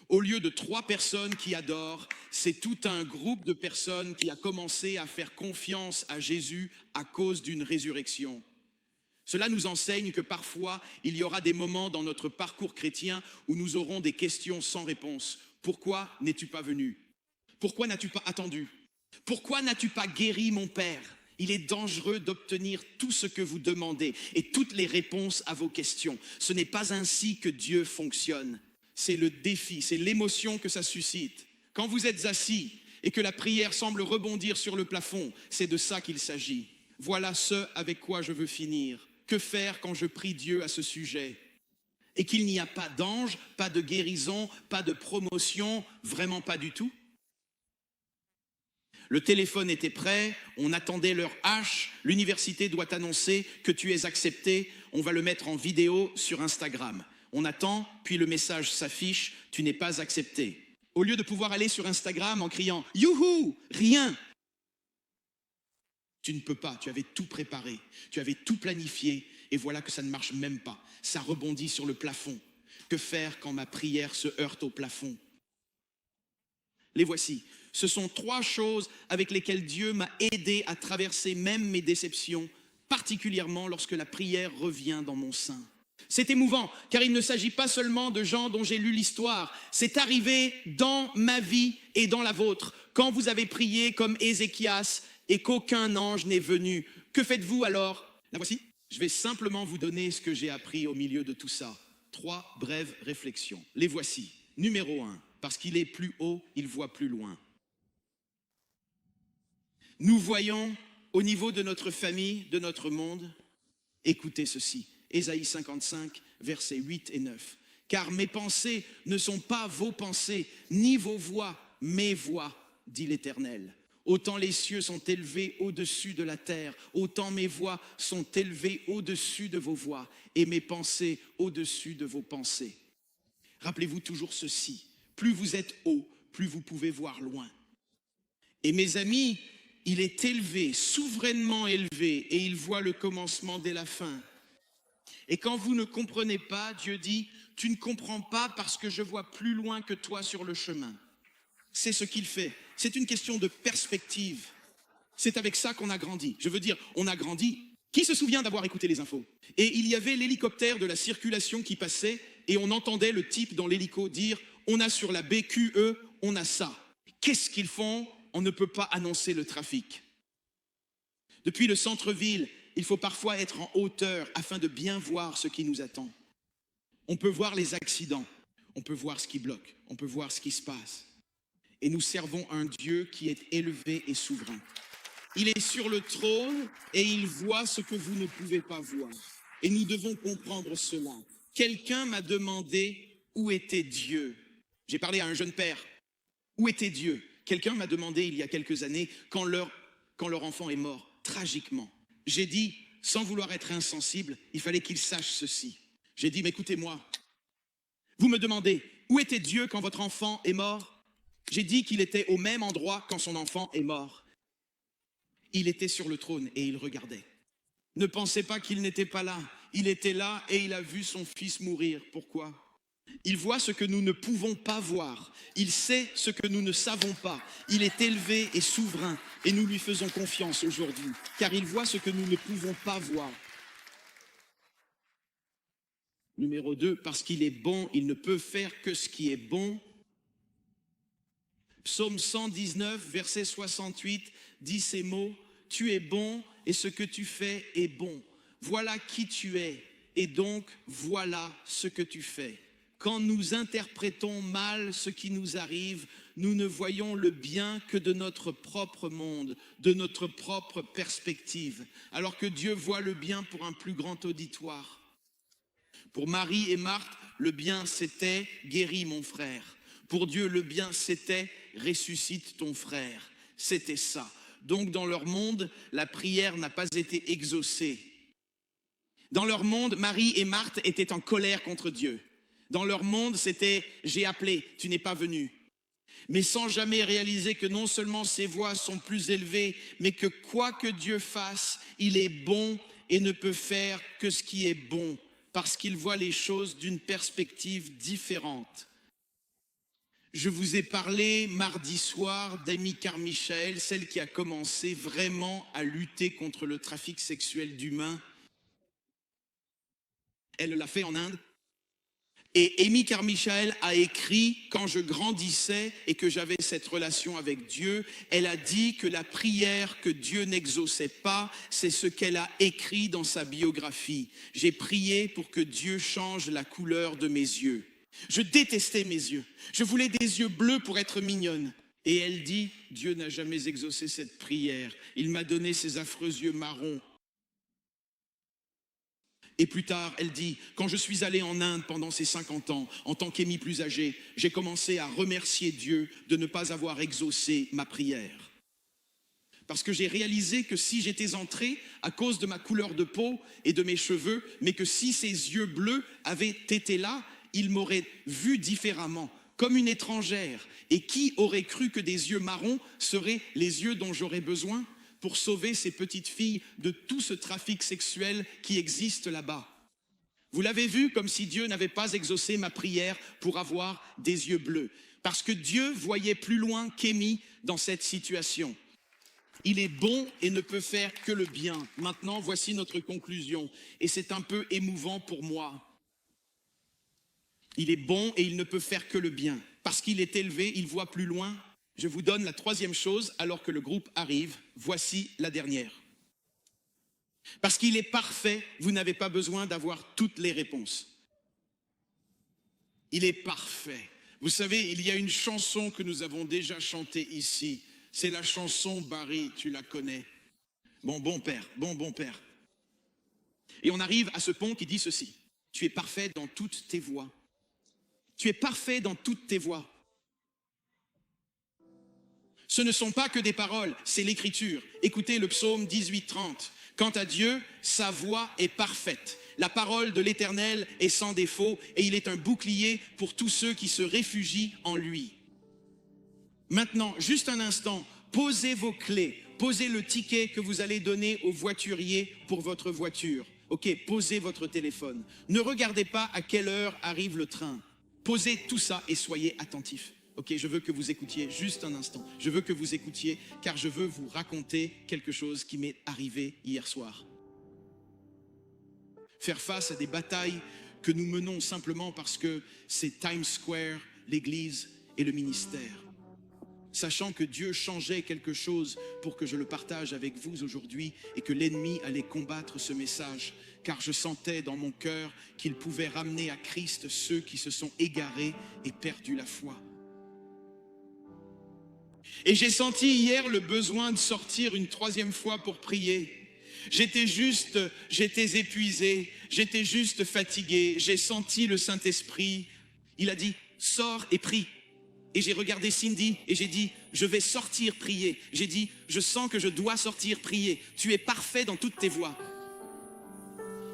Au lieu de 3 personnes qui adorent, c'est tout un groupe de personnes qui a commencé à faire confiance à Jésus à cause d'une résurrection. Cela nous enseigne que parfois, il y aura des moments dans notre parcours chrétien où nous aurons des questions sans réponse. Pourquoi n'es-tu pas venu? Pourquoi n'as-tu pas attendu? Pourquoi n'as-tu pas guéri mon père? Il est dangereux d'obtenir tout ce que vous demandez et toutes les réponses à vos questions. Ce n'est pas ainsi que Dieu fonctionne. C'est le défi, c'est l'émotion que ça suscite. Quand vous êtes assis et que la prière semble rebondir sur le plafond, c'est de ça qu'il s'agit. Voilà ce avec quoi je veux finir. Que faire quand je prie Dieu à ce sujet? Et qu'il n'y a pas d'ange, pas de guérison, pas de promotion, vraiment pas du tout? Le téléphone était prêt, on attendait l'heure H, l'université doit annoncer que tu es accepté, on va le mettre en vidéo sur Instagram. On attend, puis le message s'affiche, tu n'es pas accepté. Au lieu de pouvoir aller sur Instagram en criant « Youhou !» rien. Tu ne peux pas, tu avais tout préparé, tu avais tout planifié, et voilà que ça ne marche même pas. Ça rebondit sur le plafond. Que faire quand ma prière se heurte au plafond? Les voici. Ce sont 3 choses avec lesquelles Dieu m'a aidé à traverser même mes déceptions, particulièrement lorsque la prière revient dans mon sein. C'est émouvant, car il ne s'agit pas seulement de gens dont j'ai lu l'histoire. C'est arrivé dans ma vie et dans la vôtre, quand vous avez prié comme Ézéchias et qu'aucun ange n'est venu. Que faites-vous alors? La voici. Je vais simplement vous donner ce que j'ai appris au milieu de tout ça. 3 brèves réflexions. Les voici. Numéro 1, parce qu'il est plus haut, il voit plus loin. Nous voyons au niveau de notre famille, de notre monde, écoutez ceci, Ésaïe 55, versets 8 et 9. Car mes pensées ne sont pas vos pensées, ni vos voix, mes voix, dit l'Éternel. Autant les cieux sont élevés au-dessus de la terre, autant mes voix sont élevées au-dessus de vos voix, et mes pensées au-dessus de vos pensées. Rappelez-vous toujours ceci, plus vous êtes haut, plus vous pouvez voir loin. Et mes amis, il est élevé, souverainement élevé, et il voit le commencement dès la fin. Et quand vous ne comprenez pas, Dieu dit, tu ne comprends pas parce que je vois plus loin que toi sur le chemin. C'est ce qu'il fait. C'est une question de perspective. C'est avec ça qu'on a grandi. Je veux dire, on a grandi. Qui se souvient d'avoir écouté les infos? Et il y avait l'hélicoptère de la circulation qui passait et on entendait le type dans l'hélico dire, on a sur la BQE, on a ça. Qu'est-ce qu'ils font? On ne peut pas annoncer le trafic. Depuis le centre-ville, il faut parfois être en hauteur afin de bien voir ce qui nous attend. On peut voir les accidents, on peut voir ce qui bloque, on peut voir ce qui se passe. Et nous servons un Dieu qui est élevé et souverain. Il est sur le trône et il voit ce que vous ne pouvez pas voir. Et nous devons comprendre cela. Quelqu'un m'a demandé où était Dieu. J'ai parlé à un jeune père. Où était Dieu? Quelqu'un m'a demandé il y a quelques années quand leur enfant est mort, tragiquement. J'ai dit, sans vouloir être insensible, il fallait qu'il sache ceci. J'ai dit, mais écoutez-moi, vous me demandez, où était Dieu quand votre enfant est mort? J'ai dit qu'il était au même endroit quand son enfant est mort. Il était sur le trône et il regardait. Ne pensez pas qu'il n'était pas là. Il était là et il a vu son fils mourir. Pourquoi? Il voit ce que nous ne pouvons pas voir. Il sait ce que nous ne savons pas. Il est élevé et souverain et nous lui faisons confiance aujourd'hui, car il voit ce que nous ne pouvons pas voir. Numéro 2, parce qu'il est bon, il ne peut faire que ce qui est bon. Psaume 119, verset 68, dit ces mots, « Tu es bon et ce que tu fais est bon. Voilà qui tu es et donc voilà ce que tu fais. » Quand nous interprétons mal ce qui nous arrive, nous ne voyons le bien que de notre propre monde, de notre propre perspective, alors que Dieu voit le bien pour un plus grand auditoire. Pour Marie et Marthe, le bien c'était « guéris mon frère ». Pour Dieu, le bien c'était « ressuscite ton frère ». C'était ça. Donc dans leur monde, la prière n'a pas été exaucée. Dans leur monde, Marie et Marthe étaient en colère contre Dieu. Dans leur monde, c'était « j'ai appelé, tu n'es pas venu ». Mais sans jamais réaliser que non seulement ses voix sont plus élevées, mais que quoi que Dieu fasse, il est bon et ne peut faire que ce qui est bon, parce qu'il voit les choses d'une perspective différente. Je vous ai parlé mardi soir d'Amy Carmichael, celle qui a commencé vraiment à lutter contre le trafic sexuel d'humains. Elle l'a fait en Inde. Et Amy Carmichael a écrit, quand je grandissais et que j'avais cette relation avec Dieu, elle a dit que la prière que Dieu n'exauçait pas, c'est ce qu'elle a écrit dans sa biographie. J'ai prié pour que Dieu change la couleur de mes yeux. Je détestais mes yeux. Je voulais des yeux bleus pour être mignonne. Et elle dit, Dieu n'a jamais exaucé cette prière. Il m'a donné ces affreux yeux marrons. Et plus tard, elle dit, quand je suis allée en Inde pendant ces 50 ans, en tant qu'Amy plus âgée, j'ai commencé à remercier Dieu de ne pas avoir exaucé ma prière. Parce que j'ai réalisé que si j'étais entrée à cause de ma couleur de peau et de mes cheveux, mais que si ces yeux bleus avaient été là, ils m'auraient vue différemment, comme une étrangère. Et qui aurait cru que des yeux marrons seraient les yeux dont j'aurais besoin pour sauver ces petites filles de tout ce trafic sexuel qui existe là-bas? Vous l'avez vu, comme si Dieu n'avait pas exaucé ma prière pour avoir des yeux bleus. Parce que Dieu voyait plus loin qu'Amy dans cette situation. Il est bon et ne peut faire que le bien. Maintenant, voici notre conclusion. Et c'est un peu émouvant pour moi. Il est bon et il ne peut faire que le bien. Parce qu'il est élevé, il voit plus loin. Je vous donne la troisième chose alors que le groupe arrive. Voici la dernière. Parce qu'il est parfait, vous n'avez pas besoin d'avoir toutes les réponses. Il est parfait. Vous savez, il y a une chanson que nous avons déjà chantée ici. C'est la chanson Barry, tu la connais. Bon père, bon père. Et on arrive à ce pont qui dit ceci. Tu es parfait dans toutes tes voies. Tu es parfait dans toutes tes voies. Ce ne sont pas que des paroles, c'est l'écriture. Écoutez le psaume 18:30. Quant à Dieu, sa voix est parfaite. La parole de l'Éternel est sans défaut et il est un bouclier pour tous ceux qui se réfugient en lui. Maintenant, juste un instant, posez vos clés, posez le ticket que vous allez donner au voiturier pour votre voiture. Ok, posez votre téléphone. Ne regardez pas à quelle heure arrive le train. Posez tout ça et soyez attentifs. Ok, je veux que vous écoutiez juste un instant. Je veux que vous écoutiez car je veux vous raconter quelque chose qui m'est arrivé hier soir. Faire face à des batailles que nous menons simplement parce que c'est Times Square, l'église et le ministère. Sachant que Dieu changeait quelque chose pour que je le partage avec vous aujourd'hui et que l'ennemi allait combattre ce message, car je sentais dans mon cœur qu'il pouvait ramener à Christ ceux qui se sont égarés et perdu la foi. Et j'ai senti hier le besoin de sortir une troisième fois pour prier. J'étais épuisé, j'étais juste fatigué. J'ai senti le Saint-Esprit. Il a dit, sors et prie. Et j'ai regardé Cindy et j'ai dit, je vais sortir prier. J'ai dit, je sens que je dois sortir prier. Tu es parfait dans toutes tes voies.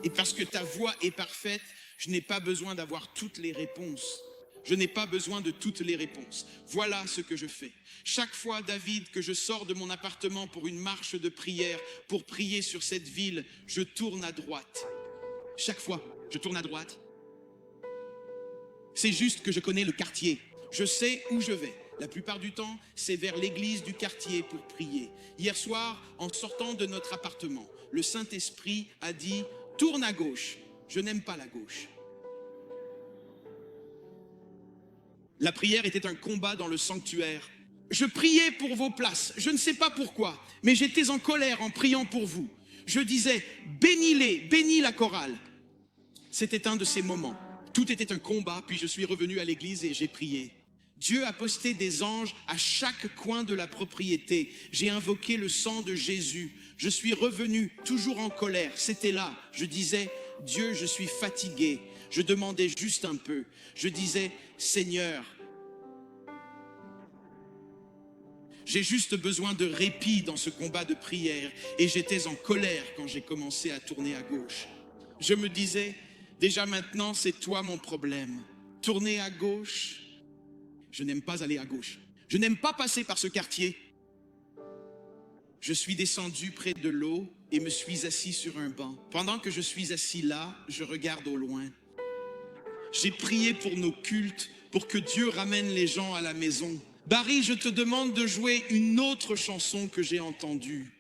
Et parce que ta voix est parfaite, je n'ai pas besoin d'avoir toutes les réponses. Je n'ai pas besoin de toutes les réponses. Voilà ce que je fais. Chaque fois, David, que je sors de mon appartement pour une marche de prière, pour prier sur cette ville, je tourne à droite. Chaque fois, je tourne à droite. C'est juste que je connais le quartier. Je sais où je vais. La plupart du temps, c'est vers l'église du quartier pour prier. Hier soir, en sortant de notre appartement, le Saint-Esprit a dit « Tourne à gauche ». Je n'aime pas la gauche. La prière était un combat dans le sanctuaire. Je priais pour vos places. Je ne sais pas pourquoi, mais j'étais en colère en priant pour vous. Je disais, bénis-les, bénis la chorale. C'était un de ces moments. Tout était un combat, puis je suis revenu à l'église et j'ai prié. Dieu a posté des anges à chaque coin de la propriété. J'ai invoqué le sang de Jésus. Je suis revenu toujours en colère. C'était là. Je disais, Dieu, je suis fatigué. Je demandais juste un peu. Je disais, Seigneur, j'ai juste besoin de répit dans ce combat de prière. Et j'étais en colère quand j'ai commencé à tourner à gauche. Je me disais, déjà maintenant, c'est toi mon problème. Tourner à gauche, je n'aime pas aller à gauche. Je n'aime pas passer par ce quartier. Je suis descendu près de l'eau et me suis assis sur un banc. Pendant que je suis assis là, je regarde au loin. J'ai prié pour nos cultes, pour que Dieu ramène les gens à la maison. Barry, je te demande de jouer une autre chanson que j'ai entendue.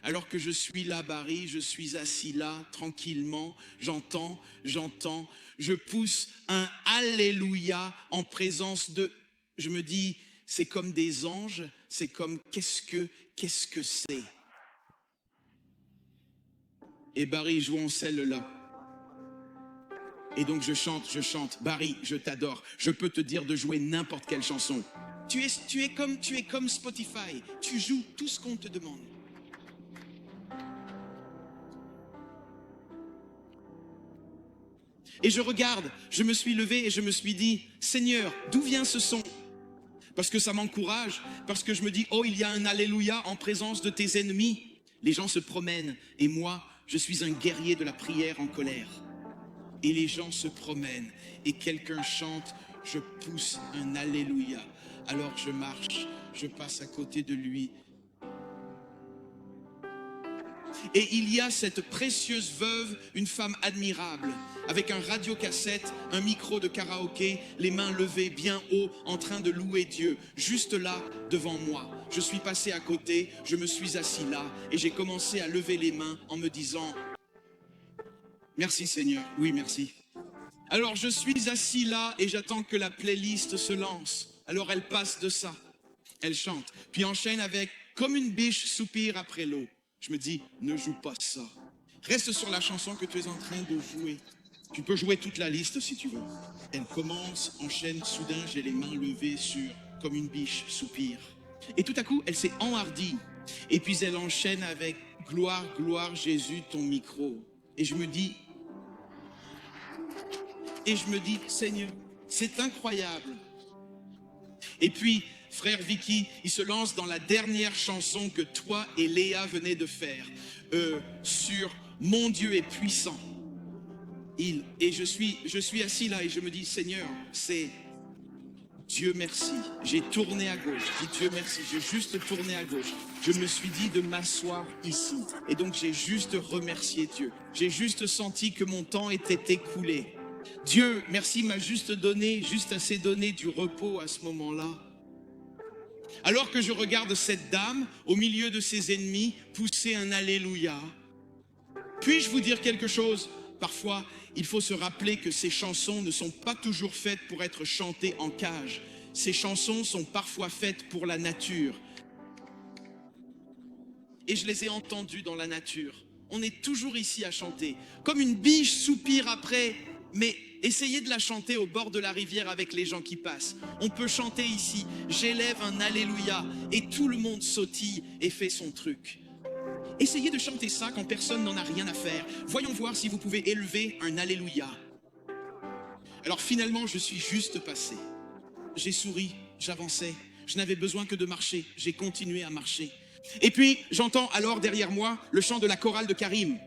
Alors que je suis là, Barry, je suis assis là, tranquillement, j'entends, je pousse un Alléluia en présence de... Je me dis, c'est comme des anges, c'est comme qu'est-ce que c'est? Et Barry joue celle-là. Et donc je chante, Barry, je t'adore, je peux te dire de jouer n'importe quelle chanson. Tu es comme Spotify, tu joues tout ce qu'on te demande. Et je regarde, je me suis levé et je me suis dit, Seigneur, d'où vient ce son? Parce que ça m'encourage, parce que je me dis, oh, il y a un Alléluia en présence de tes ennemis. Les gens se promènent et moi, je suis un guerrier de la prière en colère. Et les gens se promènent et quelqu'un chante, je pousse un Alléluia. Alors je marche, je passe à côté de lui. Et il y a cette précieuse veuve, une femme admirable, avec un radiocassette, un micro de karaoké, les mains levées bien haut, en train de louer Dieu, juste là, devant moi. Je suis passé à côté, je me suis assis là, et j'ai commencé à lever les mains en me disant, merci Seigneur, oui merci. Alors je suis assis là, et j'attends que la playlist se lance. Alors elle passe de ça, elle chante, puis enchaîne avec, comme une biche soupire après l'eau. Je me dis, ne joue pas ça. Reste sur la chanson que tu es en train de jouer. Tu peux jouer toute la liste si tu veux. Elle commence, enchaîne, soudain j'ai les mains levées sur comme une biche soupire. Et tout à coup, elle s'est enhardie. Et puis elle enchaîne avec gloire, gloire Jésus, ton micro. Et je me dis, Seigneur, c'est incroyable. Et puis, frère Vicky, il se lance dans la dernière chanson que toi et Léa venez de faire sur Mon Dieu est puissant. Et je suis assis là et je me dis, Seigneur, c'est Dieu merci. J'ai tourné à gauche, je dis Dieu merci, j'ai juste tourné à gauche. Je me suis dit de m'asseoir ici. Et donc j'ai juste remercié Dieu. J'ai juste senti que mon temps était écoulé. Dieu, merci, m'a juste assez donné du repos à ce moment-là. Alors que je regarde cette dame, au milieu de ses ennemis, pousser un Alléluia. Puis-je vous dire quelque chose? Parfois, il faut se rappeler que ces chansons ne sont pas toujours faites pour être chantées en cage. Ces chansons sont parfois faites pour la nature. Et je les ai entendues dans la nature. On est toujours ici à chanter. Comme une biche soupire après, mais essayez de la chanter au bord de la rivière avec les gens qui passent. On peut chanter ici, j'élève un Alléluia, et tout le monde sautille et fait son truc. Essayez de chanter ça quand personne n'en a rien à faire. Voyons voir si vous pouvez élever un Alléluia. Alors finalement, je suis juste passé. J'ai souri, j'avançais. Je n'avais besoin que de marcher. J'ai continué à marcher. Et puis, j'entends alors derrière moi le chant de la chorale de Karim.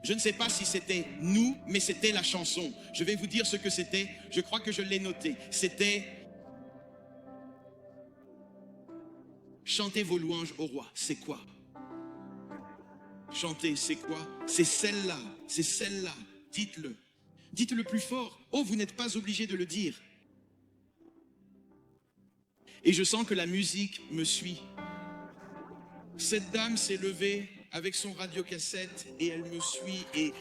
Je ne sais pas si c'était nous, mais c'était la chanson. Je vais vous dire ce que c'était. Je crois que je l'ai noté. C'était « Chantez vos louanges au roi ». C'est quoi? Chanter, c'est quoi? C'est celle-là, c'est celle-là. Dites-le. Dites-le plus fort. Oh, vous n'êtes pas obligé de le dire. Et je sens que la musique me suit. Cette dame s'est levée avec son radiocassette et elle me suit et...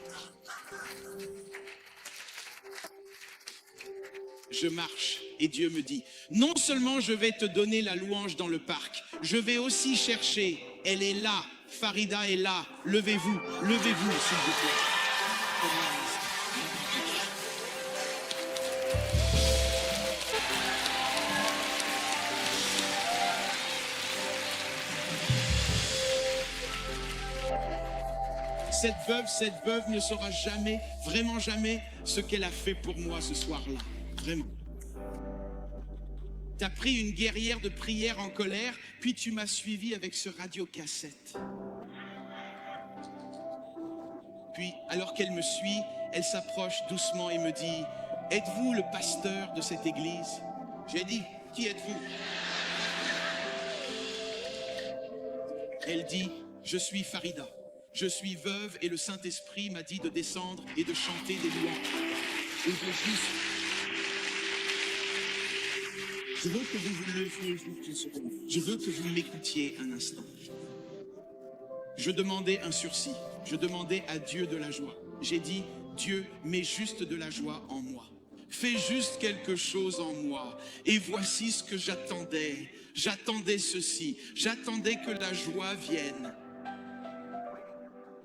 je marche et Dieu me dit, non seulement je vais te donner la louange dans le parc, je vais aussi chercher, elle est là, Farida est là, levez-vous, s'il vous plaît. Cette veuve ne saura jamais, vraiment jamais, ce qu'elle a fait pour moi ce soir-là. Vraiment. Tu as pris une guerrière de prière en colère, puis tu m'as suivi avec ce radiocassette. Puis, alors qu'elle me suit, elle s'approche doucement et me dit, « Êtes-vous le pasteur de cette église ?» J'ai dit, « Qui êtes-vous » Elle dit, « Je suis Farida. Je suis veuve et le Saint-Esprit m'a dit de descendre et de chanter des louanges. » Je veux que vous vous leviez juste une seconde. Je veux que vous m'écoutiez un instant. Je demandais un sursis. Je demandais à Dieu de la joie. J'ai dit, Dieu, mets juste de la joie en moi. Fais juste quelque chose en moi. Et voici ce que j'attendais. J'attendais ceci. J'attendais que la joie vienne.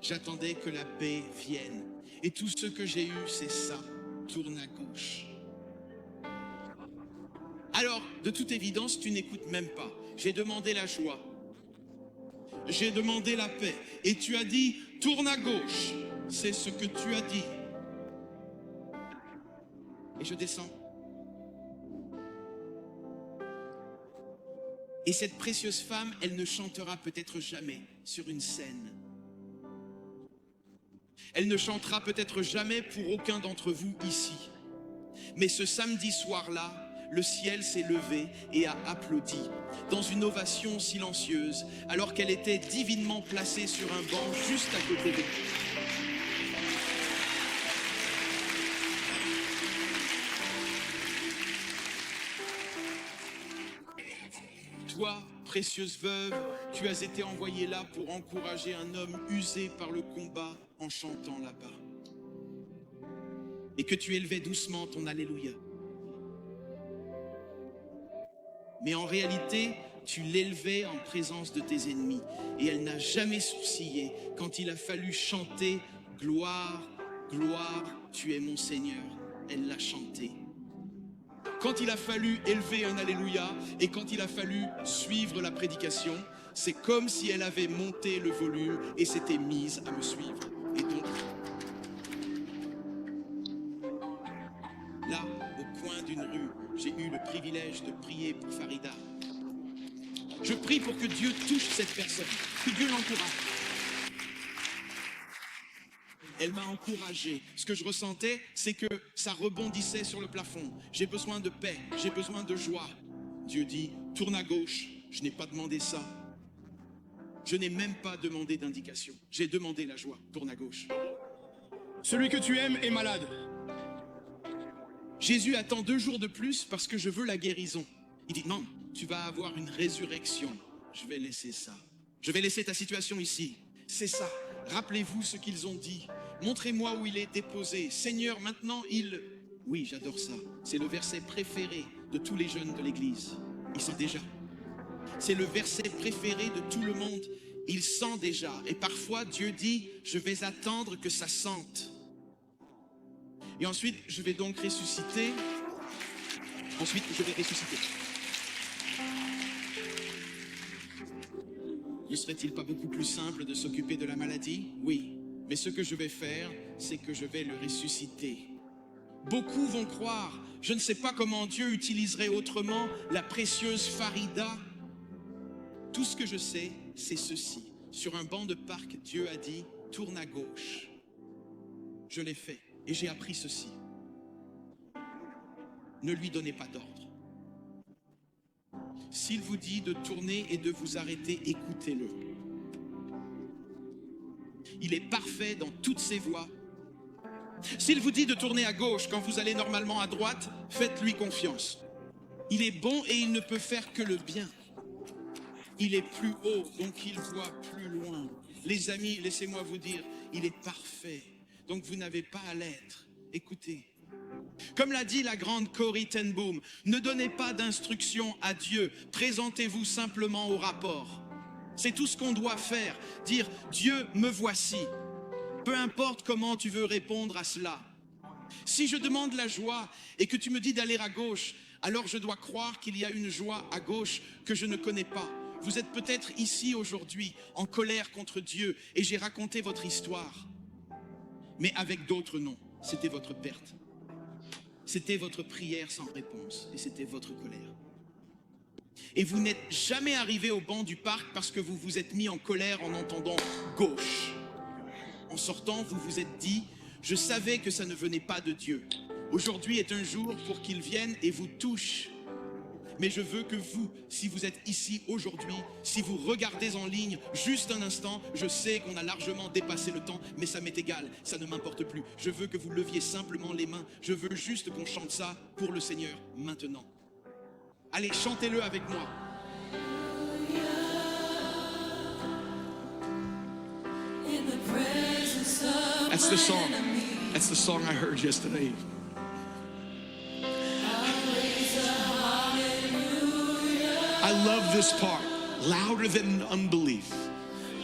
J'attendais que la paix vienne. Et tout ce que j'ai eu, c'est ça. Tourne à gauche. Alors, de toute évidence, tu n'écoutes même pas. J'ai demandé la joie. J'ai demandé la paix. Et tu as dit, tourne à gauche. C'est ce que tu as dit. Et je descends. Et cette précieuse femme, elle ne chantera peut-être jamais sur une scène. Elle ne chantera peut-être jamais pour aucun d'entre vous ici. Mais ce samedi soir-là, le ciel s'est levé et a applaudi dans une ovation silencieuse alors qu'elle était divinement placée sur un banc juste à côté de nous. Toi, précieuse veuve, tu as été envoyée là pour encourager un homme usé par le combat en chantant là-bas. Et que tu élevais doucement ton Alléluia. Mais en réalité, tu l'élevais en présence de tes ennemis. Et elle n'a jamais sourcillé quand il a fallu chanter « Gloire, gloire, tu es mon Seigneur ». Elle l'a chanté. Quand il a fallu élever un Alléluia et quand il a fallu suivre la prédication, c'est comme si elle avait monté le volume et s'était mise à me suivre. Et donc, là, au coin d'une rue, j'ai eu le privilège de prier pour Farida. Je prie pour que Dieu touche cette personne, que Dieu l'encourage. Elle m'a encouragé. Ce que je ressentais, c'est que ça rebondissait sur le plafond. J'ai besoin de paix, j'ai besoin de joie. Dieu dit, tourne à gauche. Je n'ai pas demandé ça. Je n'ai même pas demandé d'indication. J'ai demandé la joie, tourne à gauche. Celui que tu aimes est malade. Jésus attend 2 jours de plus parce que je veux la guérison. Il dit, non, tu vas avoir une résurrection. Je vais laisser ça. Je vais laisser ta situation ici. C'est ça. Rappelez-vous ce qu'ils ont dit. Montrez-moi où il est déposé. Seigneur, maintenant il... Oui, j'adore ça. C'est le verset préféré de tous les jeunes de l'église. Il sent déjà. C'est le verset préféré de tout le monde. Il sent déjà. Et parfois, Dieu dit, je vais attendre que ça sente. Et ensuite, je vais donc ressusciter. Ensuite, je vais ressusciter. Ne serait-il pas beaucoup plus simple de s'occuper de la maladie? Oui. Mais ce que je vais faire, c'est que je vais le ressusciter. Beaucoup vont croire. Je ne sais pas comment Dieu utiliserait autrement la précieuse Farida. Tout ce que je sais, c'est ceci. Sur un banc de parc, Dieu a dit, tourne à gauche. Je l'ai fait et j'ai appris ceci. Ne lui donnez pas d'ordre. S'il vous dit de tourner et de vous arrêter, écoutez-le. Il est parfait dans toutes ses voies. S'il vous dit de tourner à gauche quand vous allez normalement à droite, faites-lui confiance. Il est bon et il ne peut faire que le bien. Il est plus haut, donc il voit plus loin. Les amis, laissez-moi vous dire, il est parfait, donc vous n'avez pas à l'être. Écoutez, Comme l'a dit la grande Corrie ten Boom, ne donnez pas d'instructions à Dieu, présentez-vous simplement au rapport. C'est tout ce qu'on doit faire, dire Dieu me voici. Peu importe comment tu veux répondre à cela. Si je demande la joie et que tu me dis d'aller à gauche, alors je dois croire qu'il y a une joie à gauche que je ne connais pas. Vous êtes peut-être ici aujourd'hui en colère contre Dieu et j'ai raconté votre histoire. Mais avec d'autres noms, c'était votre perte. C'était votre prière sans réponse et c'était votre colère. Et vous n'êtes jamais arrivé au banc du parc parce que vous vous êtes mis en colère en entendant gauche. En sortant, vous vous êtes dit, je savais que ça ne venait pas de Dieu. Aujourd'hui est un jour pour qu'il vienne et vous touche. Mais je veux que vous, si vous êtes ici aujourd'hui, si vous regardez en ligne juste un instant, je sais qu'on a largement dépassé le temps, mais ça m'est égal, ça ne m'importe plus. Je veux que vous leviez simplement les mains. Je veux juste qu'on chante ça pour le Seigneur maintenant. Allez, chantez-le avec moi. That's the song. That's the song I heard yesterday. I love this part. Louder than unbelief.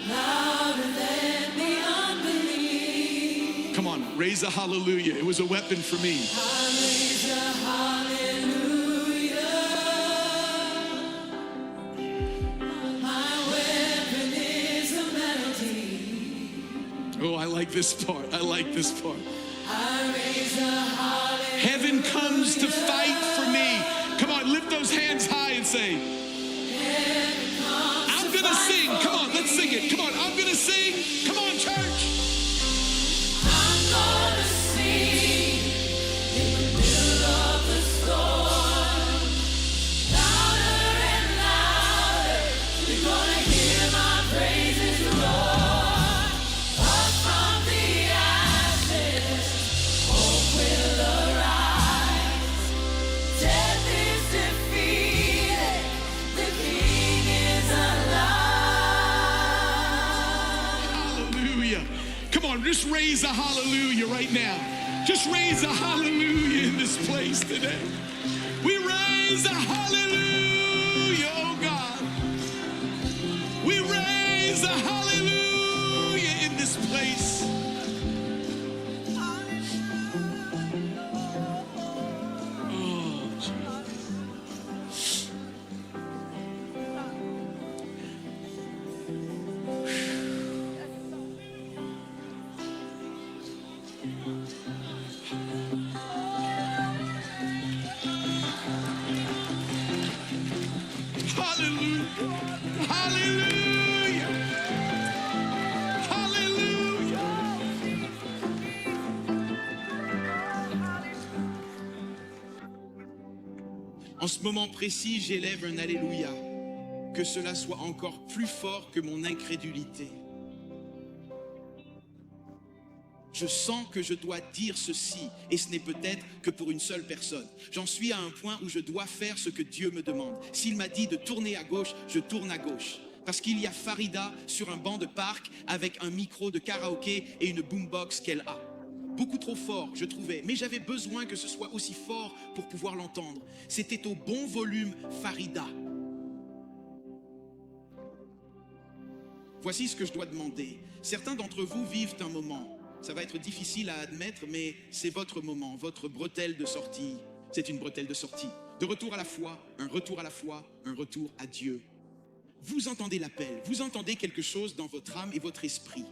Louder than the unbelief. Come on, raise a hallelujah. It was a weapon for me. I raise a hallelujah. My weapon is a melody. Oh, I like this part. I like this part. I raise a hallelujah. Heaven comes to fight for me. Come on, lift those hands high and say, I'm gonna sing. Come on, let's sing it. Come on, I'm gonna sing. Come on, church. I'm gonna sing in the middle of the storm. Louder and louder, you're gonna hear my praises roar. Up from the ashes, hope will arise. Death is defeated. The King is alive. Hallelujah. Come on, just raise a hallelujah right now. Just raise a hallelujah in this place today. We raise a hallelujah, oh God. We raise a hallelujah in this place. Oh, Jesus. Hallelujah. Hallelujah. Hallelujah. En ce moment précis, j'élève un alléluia. Que cela soit encore plus fort que mon incrédulité. Je sens que je dois dire ceci, et ce n'est peut-être que pour une seule personne. J'en suis à un point où je dois faire ce que Dieu me demande. S'il m'a dit de tourner à gauche, je tourne à gauche. Parce qu'il y a Farida sur un banc de parc avec un micro de karaoké et une boombox qu'elle a. Beaucoup trop fort, je trouvais, mais j'avais besoin que ce soit aussi fort pour pouvoir l'entendre. C'était au bon volume Farida. Voici ce que je dois demander. Certains d'entre vous vivent un moment. Ça va être difficile à admettre, mais c'est votre moment, votre bretelle de sortie. C'est une bretelle de sortie. De retour à la foi, un retour à la foi, un retour à Dieu. Vous entendez l'appel, vous entendez quelque chose dans votre âme et votre esprit.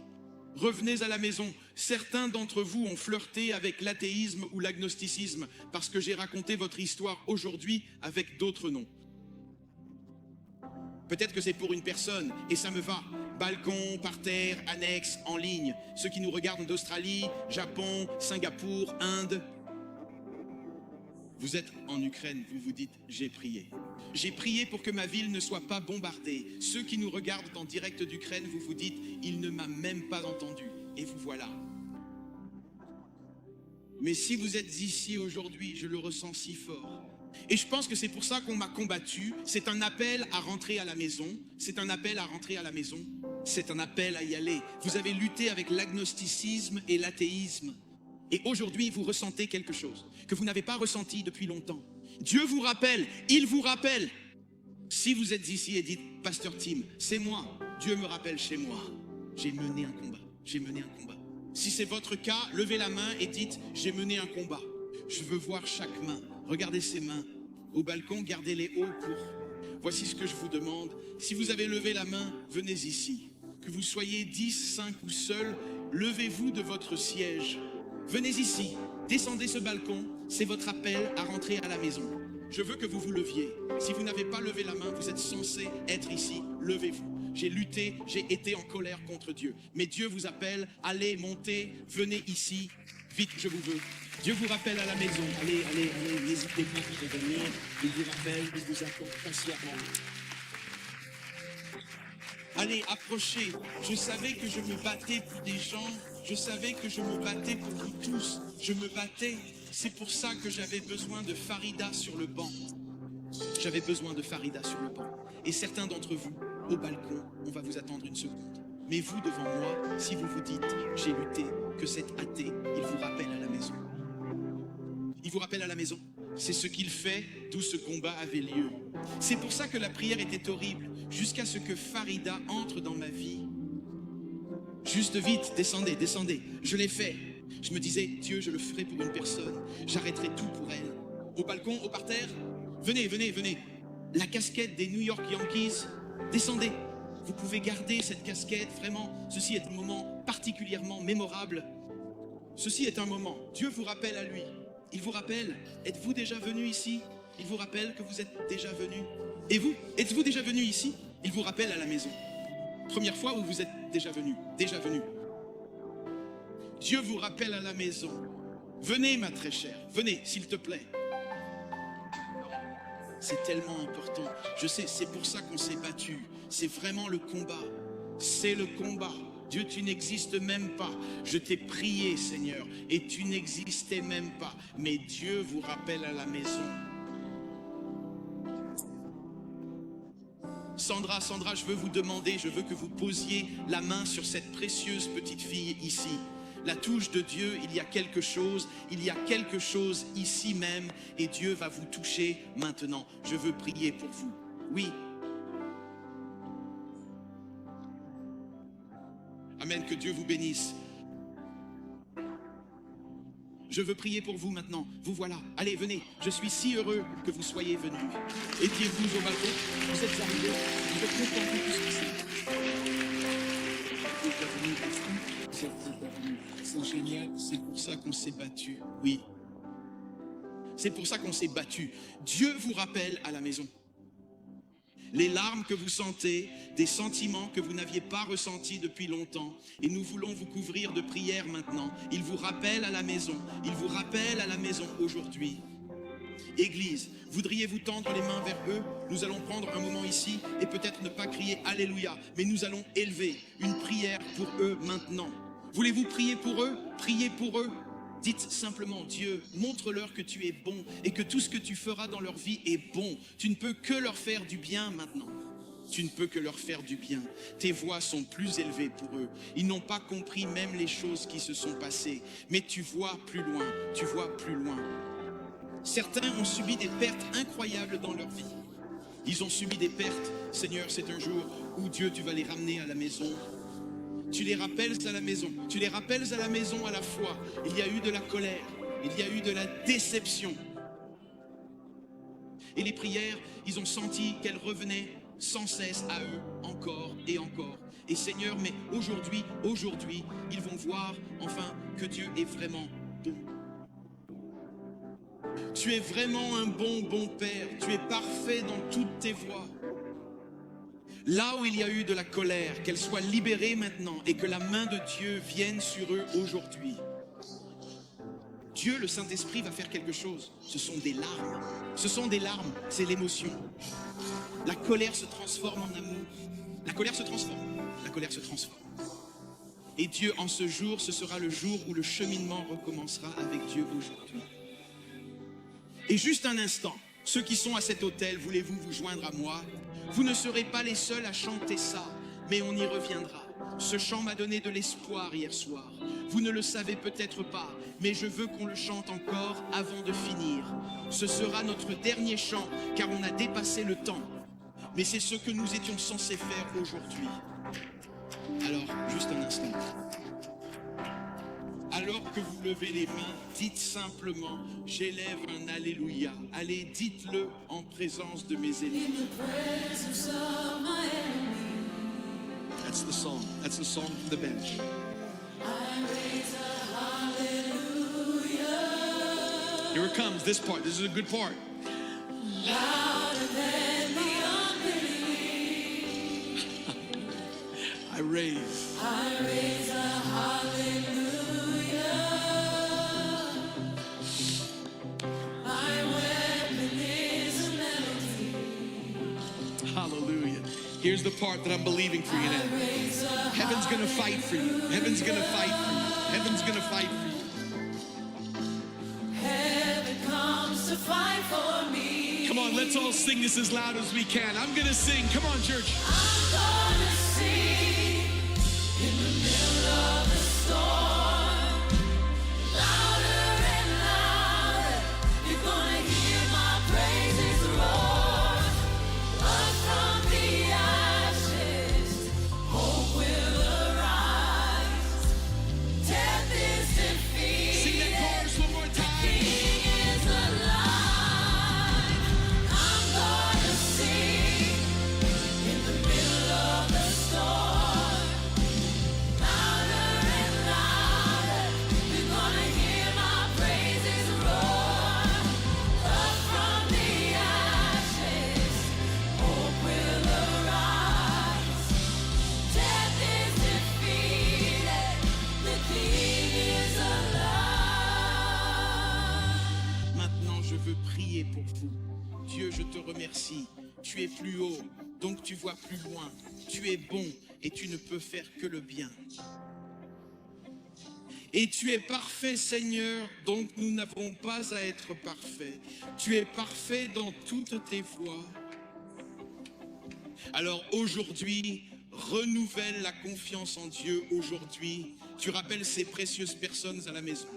Revenez à la maison. Certains d'entre vous ont flirté avec l'athéisme ou l'agnosticisme parce que j'ai raconté votre histoire aujourd'hui avec d'autres noms. Peut-être que c'est pour une personne et ça me va. Balcon, parterre, annexe, en ligne. Ceux qui nous regardent d'Australie, Japon, Singapour, Inde. Vous êtes en Ukraine, vous vous dites « j'ai prié ». J'ai prié pour que ma ville ne soit pas bombardée. Ceux qui nous regardent en direct d'Ukraine, vous vous dites « il ne m'a même pas entendu ». Et vous voilà. Mais si vous êtes ici aujourd'hui, je le ressens si fort. Et je pense que c'est pour ça qu'on m'a combattu. C'est un appel à rentrer à la maison. C'est un appel à rentrer à la maison. C'est un appel à y aller. Vous avez lutté avec l'agnosticisme et l'athéisme. Et aujourd'hui, vous ressentez quelque chose que vous n'avez pas ressenti depuis longtemps. Dieu vous rappelle, il vous rappelle. Si vous êtes ici et dites, Pasteur Tim, c'est moi, Dieu me rappelle chez moi. J'ai mené un combat, j'ai mené un combat. Si c'est votre cas, levez la main et dites, j'ai mené un combat. Je veux voir chaque main. Regardez ces mains. Au balcon, gardez-les hauts pour... Voici ce que je vous demande. Si vous avez levé la main, venez ici. Que vous soyez 10, 5 ou seuls, levez-vous de votre siège. Venez ici, descendez ce balcon. C'est votre appel à rentrer à la maison. Je veux que vous vous leviez. Si vous n'avez pas levé la main, vous êtes censé être ici. Levez-vous. J'ai lutté, j'ai été en colère contre Dieu. Mais Dieu vous appelle, allez, montez, venez ici. Vite, je vous veux. Dieu vous rappelle à la maison. Allez, allez, allez, n'hésitez pas à venir. Il vous rappelle, il vous attend patiemment. Allez, approchez. Je savais que je me battais pour des gens. Je savais que je me battais pour vous tous. Je me battais. C'est pour ça que j'avais besoin de Farida sur le banc. J'avais besoin de Farida sur le banc. Et certains d'entre vous, au balcon, on va vous attendre une seconde. Mais vous, devant moi, si vous vous dites, j'ai lutté, que cet athée, il vous rappelle à la maison. Il vous rappelle à la maison. C'est ce qu'il fait d'où ce combat avait lieu. C'est pour ça que la prière était horrible, jusqu'à ce que Farida entre dans ma vie. Juste vite, descendez, descendez. Je l'ai fait. Je me disais, Dieu, je le ferai pour une personne. J'arrêterai tout pour elle. Au balcon, au parterre, venez, venez, venez. La casquette des New York Yankees, descendez. Vous pouvez garder cette casquette, vraiment. Ceci est un moment particulièrement mémorable. Ceci est un moment. Dieu vous rappelle à lui. Il vous rappelle. Êtes-vous déjà venu ici? Il vous rappelle que vous êtes déjà venu. Et vous, êtes-vous déjà venu ici? Il vous rappelle à la maison. Première fois où vous êtes déjà venu. Déjà venu. Dieu vous rappelle à la maison. Venez, ma très chère. Venez, s'il te plaît. C'est tellement important. Je sais, c'est pour ça qu'on s'est battu. C'est vraiment le combat. C'est le combat. Dieu, tu n'existes même pas. Je t'ai prié, Seigneur, et tu n'existais même pas. Mais Dieu vous rappelle à la maison. Sandra, Sandra, je veux vous demander, je veux que vous posiez la main sur cette précieuse petite fille ici. La touche de Dieu, il y a quelque chose ici même et Dieu va vous toucher maintenant. Je veux prier pour vous. Oui. Amen, que Dieu vous bénisse. Je veux prier pour vous maintenant. Vous voilà. Allez, venez. Je suis si heureux que vous soyez venus. Étiez-vous au balcon? Vous êtes arrivés. Vous êtes contents de tout ce qui s'est passé. C'est génial. C'est pour ça qu'on s'est battu. Oui. C'est pour ça qu'on s'est battu. Dieu vous rappelle à la maison. Les larmes que vous sentez, des sentiments que vous n'aviez pas ressentis depuis longtemps. Et nous voulons vous couvrir de prières maintenant. Il vous rappelle à la maison. Il vous rappelle à la maison aujourd'hui. Église, voudriez-vous tendre les mains vers eux? Nous allons prendre un moment ici et peut-être ne pas crier Alléluia, mais nous allons élever une prière pour eux maintenant. Voulez-vous prier pour eux? Priez pour eux. Dites simplement, Dieu, montre-leur que tu es bon et que tout ce que tu feras dans leur vie est bon. Tu ne peux que leur faire du bien maintenant. Tu ne peux que leur faire du bien. Tes voix sont plus élevées pour eux. Ils n'ont pas compris même les choses qui se sont passées. Mais tu vois plus loin, tu vois plus loin. Certains ont subi des pertes incroyables dans leur vie. Ils ont subi des pertes. Seigneur, c'est un jour où Dieu, tu vas les ramener à la maison. Tu les rappelles à la maison. Tu les rappelles à la maison à la fois. Il y a eu de la colère. Il y a eu de la déception. Et les prières, ils ont senti qu'elles revenaient sans cesse à eux, encore et encore. Et Seigneur, mais aujourd'hui, ils vont voir enfin que Dieu est vraiment bon. Tu es vraiment un bon Père. Tu es parfait dans toutes tes voies. Là où il y a eu de la colère, qu'elle soit libérée maintenant et que la main de Dieu vienne sur eux aujourd'hui. Dieu, le Saint-Esprit, va faire quelque chose. Ce sont des larmes. Ce sont des larmes, c'est l'émotion. La colère se transforme en amour. La colère se transforme. La colère se transforme. Et Dieu, en ce jour, ce sera le jour où le cheminement recommencera avec Dieu aujourd'hui. Et juste un instant, ceux qui sont à cet autel, voulez-vous vous joindre à moi? Vous ne serez pas les seuls à chanter ça, mais on y reviendra. Ce chant m'a donné de l'espoir hier soir. Vous ne le savez peut-être pas, mais je veux qu'on le chante encore avant de finir. Ce sera notre dernier chant, car on a dépassé le temps. Mais c'est ce que nous étions censés faire aujourd'hui. Alors, juste un instant. Alors que vous levez les mains, dites simplement, j'élève un Alléluia. Allez, dites-le en présence de mes ennemis. That's the song. That's the song from the bench. Here it comes, this part. This is a good part. Louder than the unbelief. I raise a hallelujah. My weapon is a melody. Hallelujah. Here's the part that I'm believing for you now. Heaven's gonna fight for you. Heaven's gonna fight for you. Heaven's gonna fight for you. To fight for me. Come on, let's all sing this as loud as we can. I'm gonna sing. Come on, church. I'm gonna sing in the middle of the storm. Louder and louder, you're gonna hear my praises roar. Up from the ashes, hope will arise. Death is defeated. Sing that chorus one more time. Prier pour vous. Dieu, je te remercie. Tu es plus haut, donc tu vois plus loin. Tu es bon et tu ne peux faire que le bien. Et tu es parfait, Seigneur, donc nous n'avons pas à être parfaits. Tu es parfait dans toutes tes voies. Alors aujourd'hui, renouvelle la confiance en Dieu. Aujourd'hui, tu rappelles ces précieuses personnes à la maison.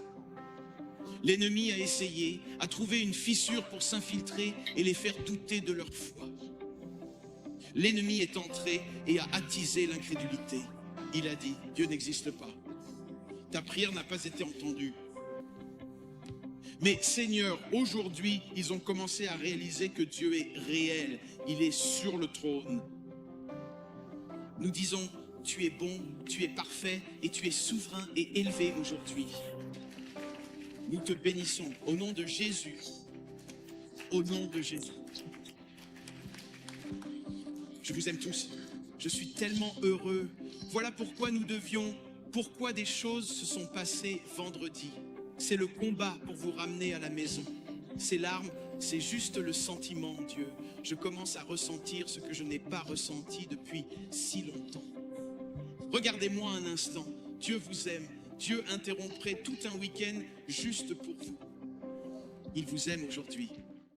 L'ennemi a essayé, a trouvé une fissure pour s'infiltrer et les faire douter de leur foi. L'ennemi est entré et a attisé l'incrédulité. Il a dit, Dieu n'existe pas. Ta prière n'a pas été entendue. Mais Seigneur, aujourd'hui, ils ont commencé à réaliser que Dieu est réel. Il est sur le trône. Nous disons, tu es bon, tu es parfait et tu es souverain et élevé aujourd'hui. Nous te bénissons au nom de Jésus. Au nom de Jésus. Je vous aime tous. Je suis tellement heureux. Voilà pourquoi pourquoi des choses se sont passées vendredi. C'est le combat pour vous ramener à la maison. Ces larmes, c'est juste le sentiment, Dieu. Je commence à ressentir ce que je n'ai pas ressenti depuis si longtemps. Regardez-moi un instant. Dieu vous aime. Dieu interromprait tout un week-end juste pour vous. Il vous aime aujourd'hui.